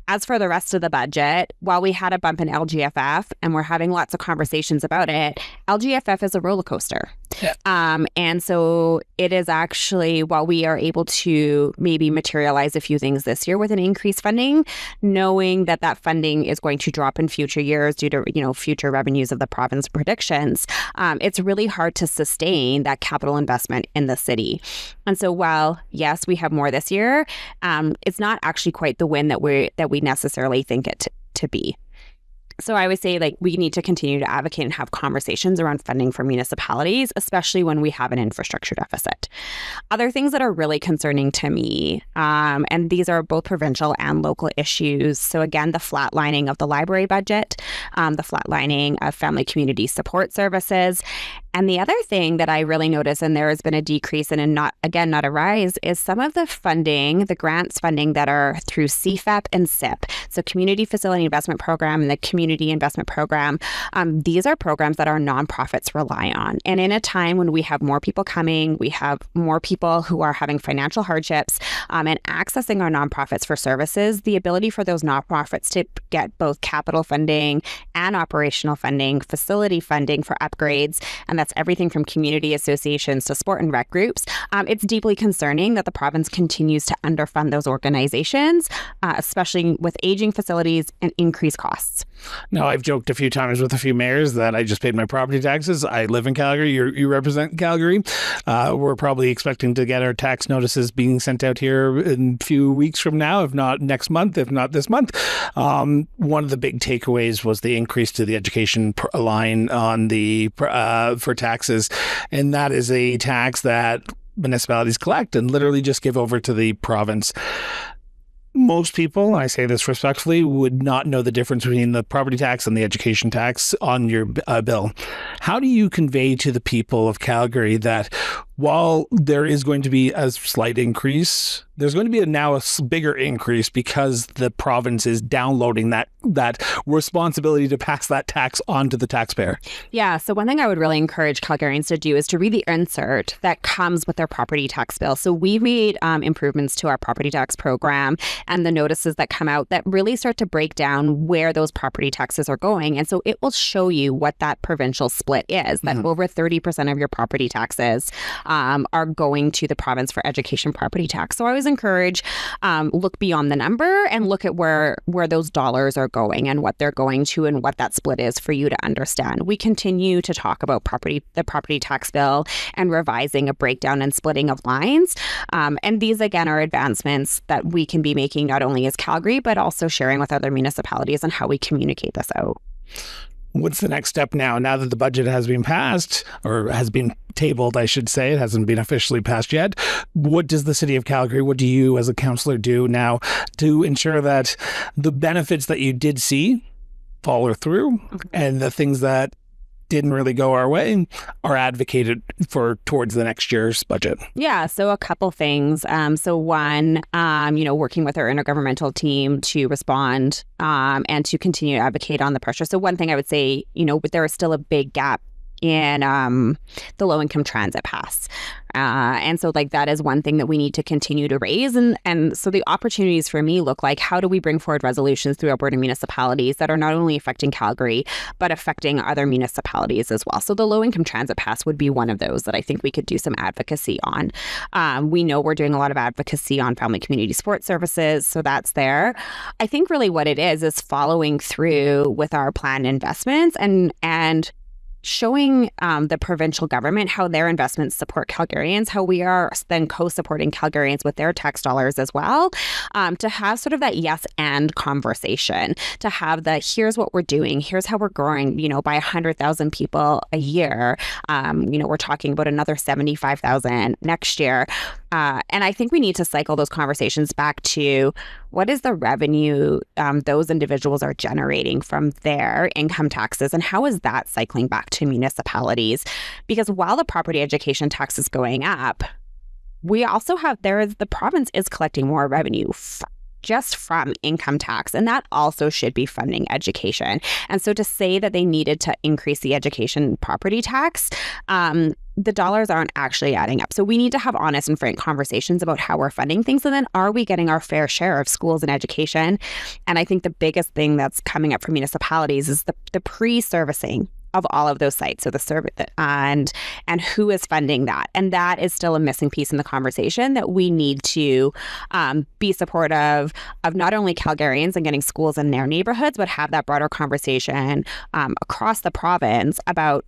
As for the rest of the budget, while we had a bump in LGFF and we're having lots of conversations about it, LGFF is a roller coaster. Yeah. And so it is actually, while we are able to maybe materialize a few things this year with an increased funding, knowing that that funding is going to drop in future years due to, future revenues of the province predictions, it's really hard to sustain that capital investment in the city. And so while, yes, we have more this year, it's not actually quite the win that we necessarily think it to be. So I would say we need to continue to advocate and have conversations around funding for municipalities, especially when we have an infrastructure deficit. Other things that are really concerning to me, and these are both provincial and local issues. So again, the flatlining of the library budget, the flatlining of family community support services. And the other thing that I really notice, and there has been a decrease and not a rise, is some of the funding, the grants funding that are through CFEP and SIP. So Community Facility Investment Program and the Community Investment Program. These are programs that our nonprofits rely on. And in a time when we have more people coming, we have more people who are having financial hardships and accessing our nonprofits for services, the ability for those nonprofits to get both capital funding and operational funding, facility funding for upgrades, and that's everything from community associations to sport and rec groups. It's deeply concerning that the province continues to underfund those organizations, especially with aging facilities and increased costs. Now, I've joked a few times with a few mayors that I just paid my property taxes. I live in Calgary. You represent Calgary. We're probably expecting to get our tax notices being sent out here in a few weeks from now, if not next month, if not this month. One of the big takeaways was the increase to the education line on the for taxes, and that is a tax that municipalities collect and literally just give over to the province. Most people, I say this respectfully, would not know the difference between the property tax and the education tax on your bill. How do you convey to the people of Calgary that while there is going to be a slight increase, there's going to be now a bigger increase because the province is downloading that responsibility to pass that tax on to the taxpayer? Yeah, so one thing I would really encourage Calgarians to do is to read the insert that comes with their property tax bill. So we've made improvements to our property tax program and the notices that come out that really start to break down where those property taxes are going. And so it will show you what that provincial split is, that over 30% of your property taxes are going to the province for education property tax. So I always encourage look beyond the number and look at where those dollars are going and what they're going to and what that split is for you to understand. We continue to talk about the property tax bill and revising a breakdown and splitting of lines. And these, again, are advancements that we can be making not only as Calgary, but also sharing with other municipalities and how we communicate this out. What's the next step now that the budget has been passed, or has been tabled, I should say? It hasn't been officially passed yet. What does the city of Calgary, what do you as a councillor do now to ensure that the benefits that you did see follow through and the things that didn't really go our way are advocated for towards the next year's budget? Yeah, so a couple things. So one, working with our intergovernmental team to respond and to continue to advocate on the pressure. So one thing I would say, there is still a big gap in the low-income transit pass. And so that is one thing that we need to continue to raise. And so the opportunities for me look like, how do we bring forward resolutions through Alberta municipalities that are not only affecting Calgary, but affecting other municipalities as well? So the low-income transit pass would be one of those that I think we could do some advocacy on. We know we're doing a lot of advocacy on family community support services, so that's there. I think really what it is following through with our planned investments and showing the provincial government how their investments support Calgarians, how we are then co-supporting Calgarians with their tax dollars as well, to have sort of that yes and conversation, to have the here's what we're doing, here's how we're growing, by 100,000 people a year. We're talking about another 75,000 next year. And I think we need to cycle those conversations back to what is the revenue those individuals are generating from their income taxes, and how is that cycling back to municipalities? Because while the property education tax is going up, we also have the province is collecting more revenue just from income tax, and that also should be funding education. And so to say that they needed to increase the education property tax, the dollars aren't actually adding up. So we need to have honest and frank conversations about how we're funding things. And then are we getting our fair share of schools and education? And I think the biggest thing that's coming up for municipalities is the pre-servicing of all of those sites. So the service and who is funding that. And that is still a missing piece in the conversation that we need to be supportive of not only Calgarians and getting schools in their neighborhoods, but have that broader conversation across the province about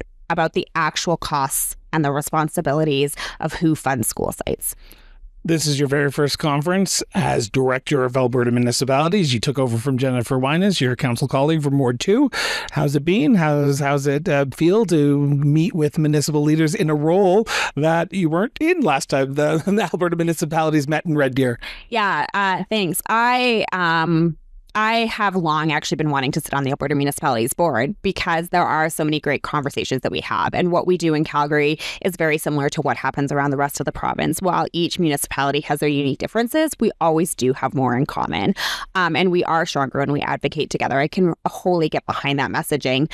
the actual costs and the responsibilities of who funds school sites. This is your very first conference as Director of Alberta Municipalities. You took over from Jennifer Wyness, your council colleague from Ward 2. How's it been? How's it feel to meet with municipal leaders in a role that you weren't in last time the Alberta Municipalities met in Red Deer? Yeah, thanks. I have long actually been wanting to sit on the Alberta Municipalities Board because there are so many great conversations that we have. And what we do in Calgary is very similar to what happens around the rest of the province. While each municipality has their unique differences, we always do have more in common. And we are stronger when we advocate together. I can wholly get behind that messaging.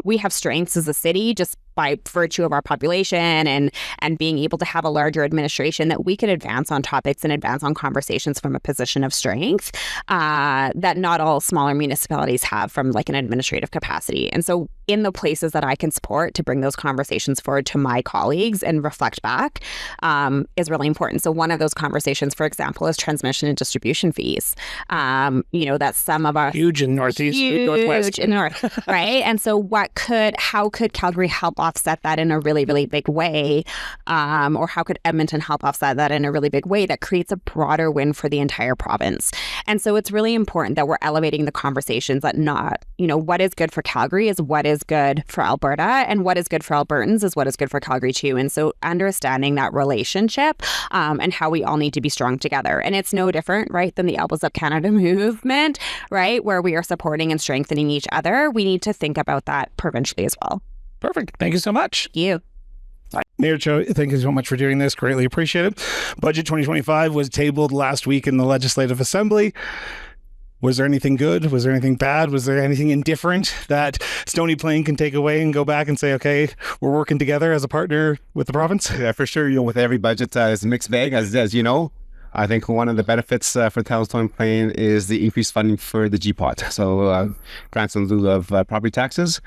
We have strengths as a city just by virtue of our population and being able to have a larger administration that we can advance on topics and advance on conversations from a position of strength that not all smaller municipalities have from like an administrative capacity. And so in the places that I can support to bring those conversations forward to my colleagues and reflect back is really important. So one of those conversations, for example, is transmission and distribution fees. That's some of our huge in Northeast, Northwest, in North, right? And so how could Calgary help offset that in a really, really big way? Or how could Edmonton help offset that in a really big way that creates a broader win for the entire province? And so it's really important that we're elevating the conversations that what is good for Calgary is what is good for Alberta, and what is good for Albertans is what is good for Calgary too. And so understanding that relationship and how we all need to be strong together. And it's no different, right, than the Elbows Up Canada movement, right, where we are supporting and strengthening each other. We need to think about that provincially as well. Perfect. Thank you so much. Thank you. Mayor Cho, thank you so much for doing this. Greatly appreciate it. Budget 2025 was tabled last week in the Legislative Assembly. Was there anything good? Was there anything bad? Was there anything indifferent that Stony Plain can take away and go back and say, okay, we're working together as a partner with the province? Yeah, for sure. With every budget, it's a mixed bag, as you know. I think one of the benefits for the town of Stony Plain is the increased funding for the GPOT. So grants in lieu of property taxes.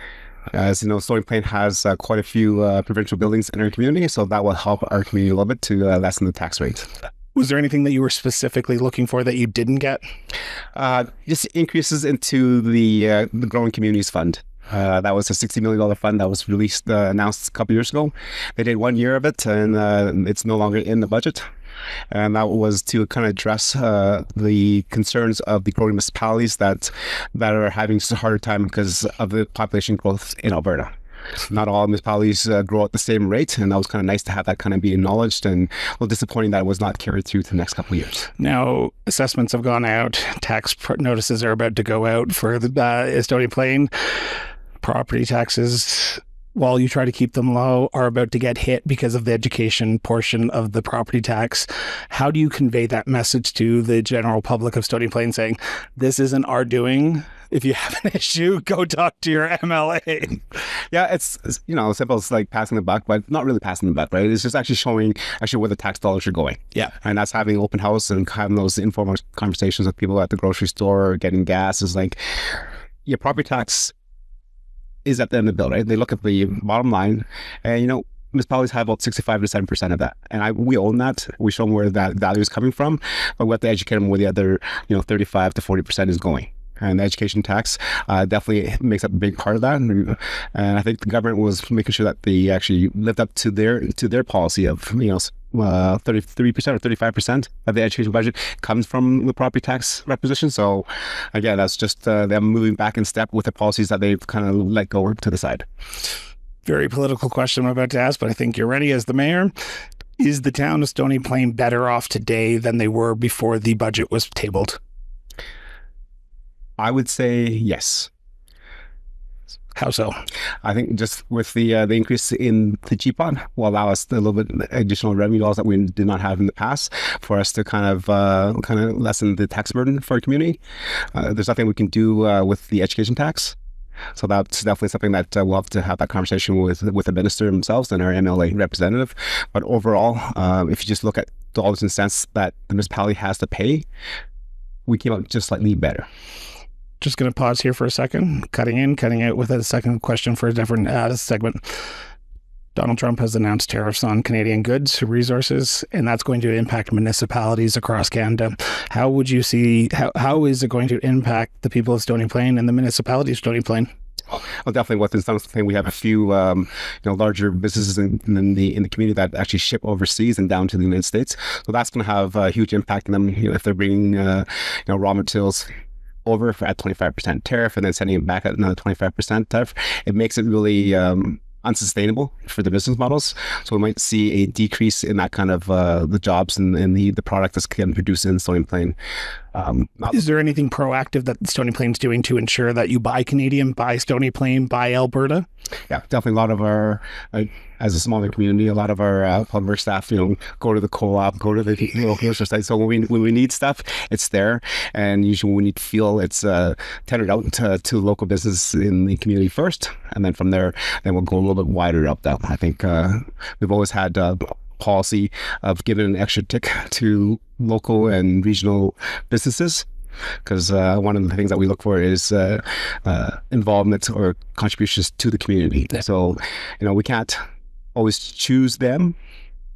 As you know, Stony Plain has quite a few provincial buildings in our community, so that will help our community a little bit to lessen the tax rate. Was there anything that you were specifically looking for that you didn't get? Just increases into the Growing Communities Fund. That was a $60 million fund that was announced a couple years ago. They did 1 year of it, and it's no longer in the budget. And that was to kind of address the concerns of the growing municipalities that are having just a harder time because of the population growth in Alberta. Not all municipalities grow at the same rate, and that was kind of nice to have that kind of be acknowledged, and a little disappointing that it was not carried through to the next couple of years. Now, assessments have gone out, tax notices are about to go out for the Stony Plain. Property taxes, while you try to keep them low, are about to get hit because of the education portion of the property tax. How do you convey that message to the general public of Stony Plain saying, this isn't our doing? If you have an issue, go talk to your MLA. Yeah, it's simple as like passing the buck, but not really passing the buck, right? It's just actually showing where the tax dollars are going. Yeah. And that's having an open house and having those informal conversations with people at the grocery store or getting gas is like, your property tax is at the end of the bill, right? They look at the bottom line and, municipalities have about 65 to 7% of that. And we own that. We show them where that value is coming from, but we have to educate them where the other, 35 to 40% is going. And the education tax definitely makes up a big part of that. And I think the government was making sure that they actually lived up to their policy of, 33% or 35% of the education budget comes from the property tax requisition. So again, that's just them moving back in step with the policies that they've kind of let go to the side. Very political question I'm about to ask, but I think you're ready as the mayor. Is the town of Stony Plain better off today than they were before the budget was tabled? I would say yes. How so? I think just with the increase in the GPON will allow us a little bit additional revenue dollars that we did not have in the past for us to kind of lessen the tax burden for our community. There's nothing we can do with the education tax. So that's definitely something that we'll have to have that conversation with the minister themselves and our MLA representative. But overall, if you just look at dollars and cents that the municipality has to pay, we came out just slightly better. Just going to pause here for a second, cutting in, cutting out with a second question for a different segment. Donald Trump has announced tariffs on Canadian goods, resources, and that's going to impact municipalities across Canada. How would you see, how is it going to impact the people of Stony Plain and the municipality of Stony Plain? Well, definitely within something, we have a few larger businesses in the community that actually ship overseas and down to the United States. So that's going to have a huge impact on them if they're bringing raw materials over at 25% tariff and then sending it back at another 25% tariff. It makes it really unsustainable for the business models. So we might see a decrease in that kind of the jobs and the product that's getting produced in Stony Plain. Is there anything proactive that Stony Plain's doing to ensure that you buy Canadian, buy Stony Plain, buy Alberta? Yeah, definitely. A lot of our, as a smaller community, a lot of our public works staff, go to the co-op, go to the local site. So when we need stuff, it's there. And usually when we need fuel, it's tendered out to local business in the community first. And then from there, then we'll go a little bit wider up that. I think we've always had policy of giving an extra tick to local and regional businesses, because one of the things that we look for is involvement or contributions to the community. So, we can't always choose them,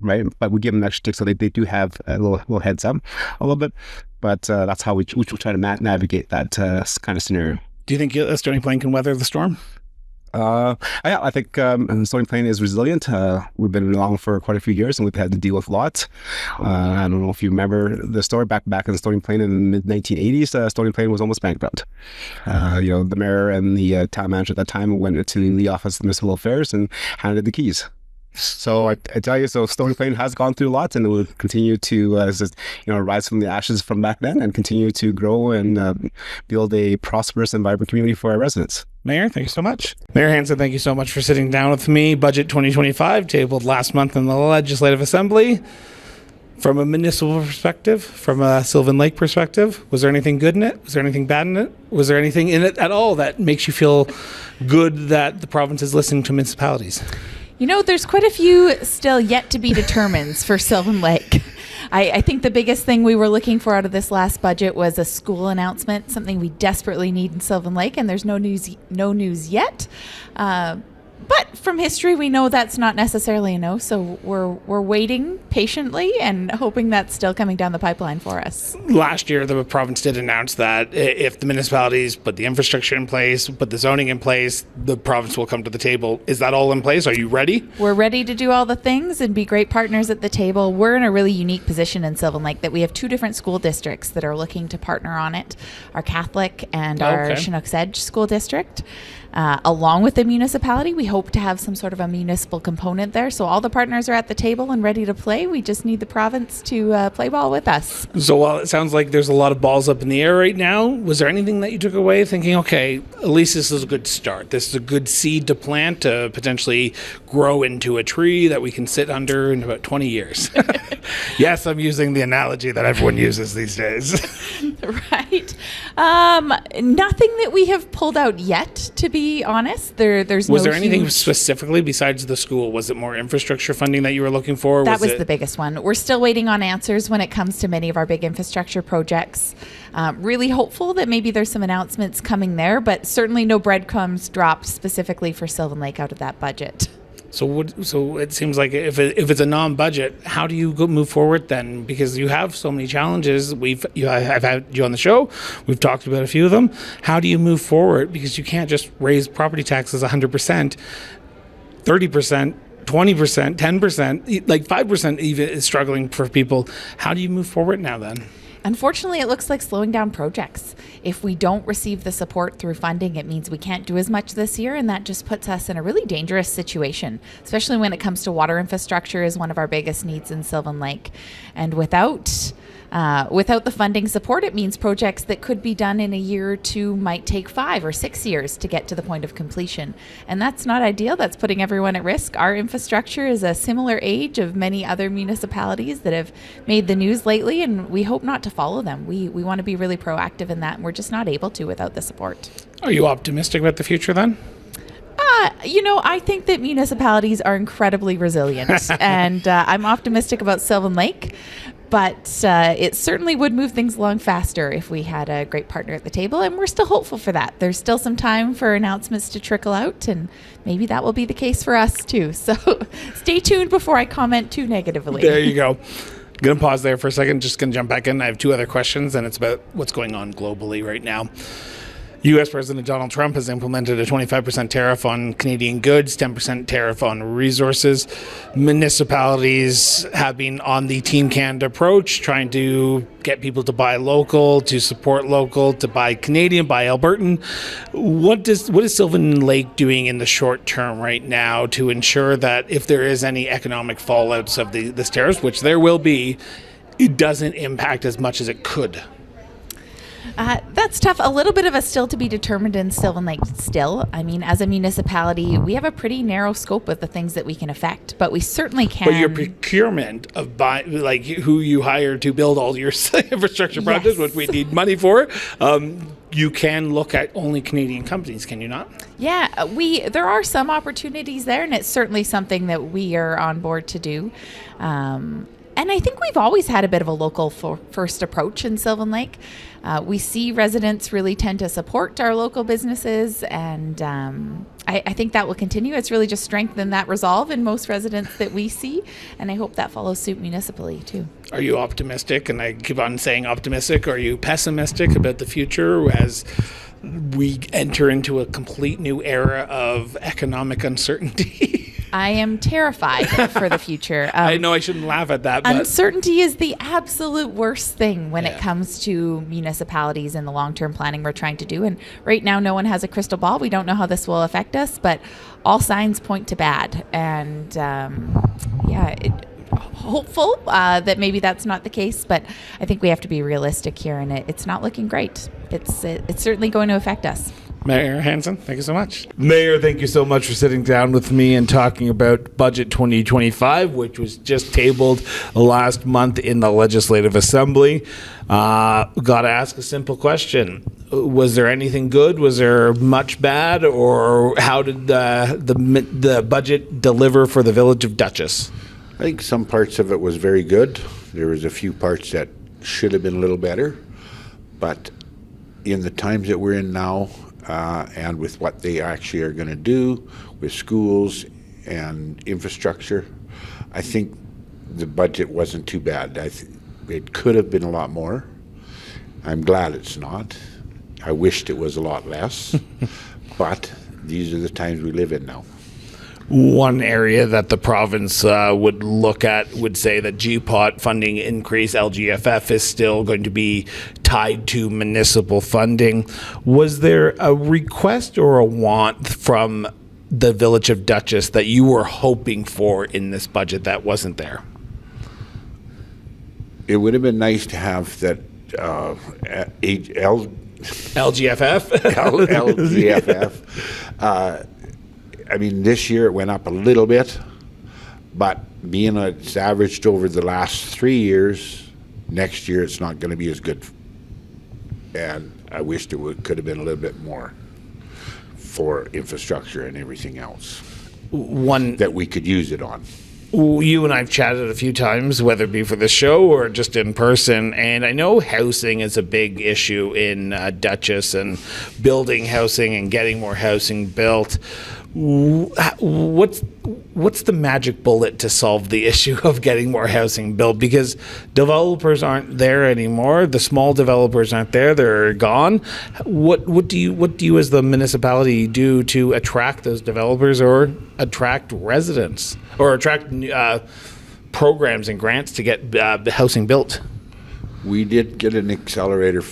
right? But we give them an extra tick so they do have a little heads up a little bit. But that's how we try to navigate that kind of scenario. Do you think Stony Plain can weather the storm? Yeah, I think Stony Plain is resilient. We've been along for quite a few years, and we've had to deal with lots. I don't know if you remember the story back in Stony Plain in the mid-1980s. Stony Plain was almost bankrupt. The mayor and the town manager at that time went to the Office of Municipal Affairs and handed the keys. So I tell you, Stony Plain has gone through lots, and it will continue to rise from the ashes from back then and continue to grow and build a prosperous and vibrant community for our residents. Mayor, thank you so much. Mayor Hansen, thank you so much for sitting down with me. Budget 2025 tabled last month in the Legislative Assembly. From a municipal perspective, from a Sylvan Lake perspective, was there anything good in it? Was there anything bad in it? Was there anything in it at all that makes you feel good that the province is listening to municipalities? There's quite a few still yet to be determined for Sylvan Lake. I think the biggest thing we were looking for out of this last budget was a school announcement, something we desperately need in Sylvan Lake, and there's no news yet. But from history, we know that's not necessarily a no, so we're waiting patiently and hoping that's still coming down the pipeline for us. Last year, the province did announce that if the municipalities put the infrastructure in place, put the zoning in place, the province will come to the table. Is that all in place? Are you ready? We're ready to do all the things and be great partners at the table. We're in a really unique position in Sylvan Lake that we have two different school districts that are looking to partner on it, our Catholic and our Chinook's Edge school district. Along with the municipality, we hope to have some sort of a municipal component there. So all the partners are at the table and ready to play. We just need the province to play ball with us. So while it sounds like there's a lot of balls up in the air right now, was there anything that you took away thinking, okay, at least this is a good start. This is a good seed to plant to potentially grow into a tree that we can sit under in about 20 years? Yes, I'm using the analogy that everyone uses these days. Right. Nothing that we have pulled out yet, to be honest. Was there anything specifically besides the school? Was it more infrastructure funding that you were looking for? That was the biggest one. We're still waiting on answers when it comes to many of our big infrastructure projects. Really hopeful that maybe there's some announcements coming there, but certainly no breadcrumbs dropped specifically for Sylvan Lake out of that budget. So it seems like if it's a non-budget, how do you move forward then? Because you have so many challenges. I've had you on the show. We've talked about a few of them. How do you move forward? Because you can't just raise property taxes 100%, 30%, 20%, 10%, like 5% even is struggling for people. How do you move forward now then? Unfortunately, it looks like slowing down projects. If we don't receive the support through funding, it means we can't do as much this year, and that just puts us in a really dangerous situation, especially when it comes to water infrastructure is one of our biggest needs in Sylvan Lake. And without Without the funding support, it means projects that could be done in a year or two might take 5 or 6 years to get to the point of completion. And that's not ideal. That's putting everyone at risk. Our infrastructure is a similar age of many other municipalities that have made the news lately, and we hope not to follow them. We want to be really proactive in that, and we're just not able to without the support. Are you optimistic about the future then? I think that municipalities are incredibly resilient, and I'm optimistic about Sylvan Lake, but it certainly would move things along faster if we had a great partner at the table, and we're still hopeful for that. There's still some time for announcements to trickle out, and maybe that will be the case for us too. So stay tuned before I comment too negatively. There you go. Going to pause there for a second. Just going to jump back in. I have 2 other questions, and it's about what's going on globally right now. U.S. President Donald Trump has implemented a 25% tariff on Canadian goods, 10% tariff on resources. Municipalities have been on the Team Canada approach, trying to get people to buy local, to support local, to buy Canadian, buy Albertan. What is Sylvan Lake doing in the short term right now to ensure that if there is any economic fallouts of this tariff, which there will be, it doesn't impact as much as it could? That's tough. A little bit of a still to be determined in Sylvan Lake still. I mean, as a municipality, we have a pretty narrow scope of the things that we can affect, but we certainly can. But your procurement of like who you hire to build all your infrastructure projects, which we need money for, you can look at only Canadian companies, can you not? Yeah, there are some opportunities there, and it's certainly something that we are on board to do. And I think we've always had a bit of a local first approach in Sylvan Lake. We see residents really tend to support our local businesses, and I think that will continue. It's really just strengthened that resolve in most residents that we see, and I hope that follows suit municipally too. Are you optimistic, and I keep on saying optimistic, are you pessimistic about the future as we enter into a complete new era of economic uncertainty? I am terrified for the future. I know I shouldn't laugh at that, but uncertainty is the absolute worst thing when it comes to municipalities and the long-term planning we're trying to do. And right now, no one has a crystal ball. We don't know how this will affect us, but all signs point to bad. And hopeful that maybe that's not the case, but I think we have to be realistic here, and it's not looking great. It's certainly going to affect us. Mayor Hansen, thank you so much. Mayor, thank you so much for sitting down with me and talking about Budget 2025, which was just tabled last month in the Legislative Assembly. Got to ask a simple question. Was there anything good? Was there much bad? Or how did the budget deliver for the village of Duchess? I think some parts of it was very good. There was a few parts that should have been a little better. But in the times that we're in now, and with what they actually are going to do with schools and infrastructure, I think the budget wasn't too bad. It could have been a lot more. I'm glad it's not. I wished it was a lot less, but these are the times we live in now. One area that the province would look at would say that GPOT funding increase, LGFF, is still going to be tied to municipal funding. Was there a request or a want from the village of Duchess that you were hoping for in this budget that wasn't there? It would have been nice to have that LGFF? LGFF. I mean, this year it went up a little bit, but being it's averaged over the last 3 years, next year it's not going to be as good. And I wished it could have been a little bit more for infrastructure and everything else that we could use it on. You and I have chatted a few times, whether it be for the show or just in person, and I know housing is a big issue in Duchess and building housing and getting more housing built. What's the magic bullet to solve the issue of getting more housing built? Because developers aren't there anymore. The small developers aren't there. They're gone. What do you as the municipality do to attract those developers or attract residents or attract programs and grants to get housing built? We did get an accelerator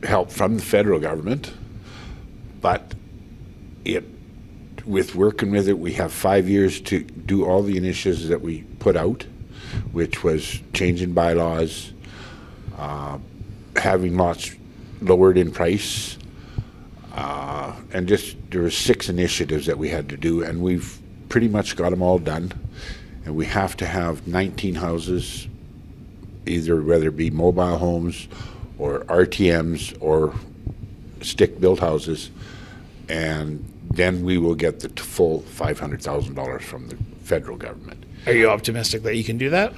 help from the federal government, but with working with it, we have 5 years to do all the initiatives that we put out. which was changing bylaws, having lots lowered in price, and just there were 6 initiatives that we had to do, and we've pretty much got them all done. And we have to have 19 houses, either whether it be mobile homes or RTMs or stick-built houses, and then we will get the full $500,000 from the federal government. Are you optimistic that you can do that?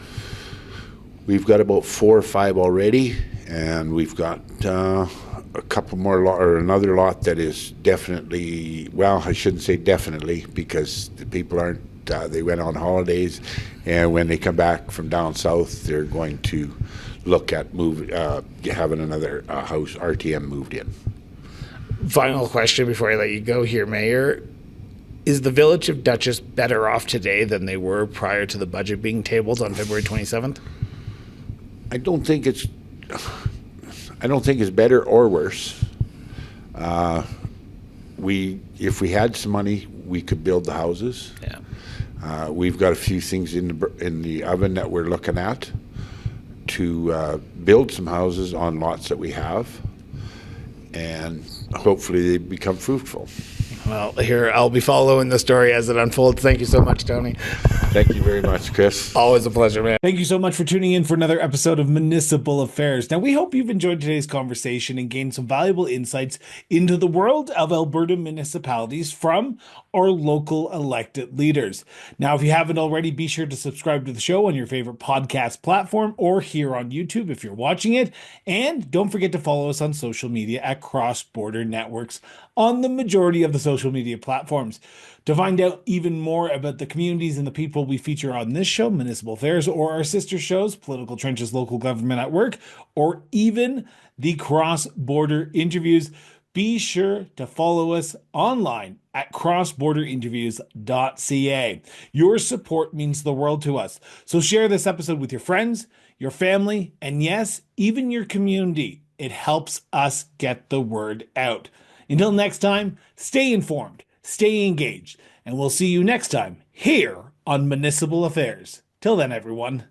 We've got about 4 or 5 already, and we've got a couple more or another lot that is definitely, well, I shouldn't say definitely, because the people aren't, they went on holidays, and when they come back from down south, they're going to look at having another house RTM moved in. Final question before I let you go here, Mayor. Is the village of Duchess better off today than they were prior to the budget being tabled on February 27th? I don't think it's better or worse. If we had some money, we could build the houses. Yeah. We've got a few things in the oven that we're looking at to build some houses on lots that we have, and hopefully they become fruitful. Well, here, I'll be following the story as it unfolds. Thank you so much, Tony. Thank you very much, Chris. Always a pleasure, man. Thank you so much for tuning in for another episode of Municipal Affairs. Now, we hope you've enjoyed today's conversation and gained some valuable insights into the world of Alberta municipalities from our local elected leaders. Now, if you haven't already, be sure to subscribe to the show on your favorite podcast platform or here on YouTube if you're watching it. And don't forget to follow us on social media at Cross Border Networks on the majority of the social media platforms. To find out even more about the communities and the people we feature on this show, Municipal Affairs, or our sister shows, Political Trenches, Local Government at Work, or even the cross-border interviews, be sure to follow us online at crossborderinterviews.ca. Your support means the world to us. So share this episode with your friends, your family, and yes, even your community. It helps us get the word out. Until next time, stay informed, stay engaged, and we'll see you next time here on Municipal Affairs. Till then, everyone.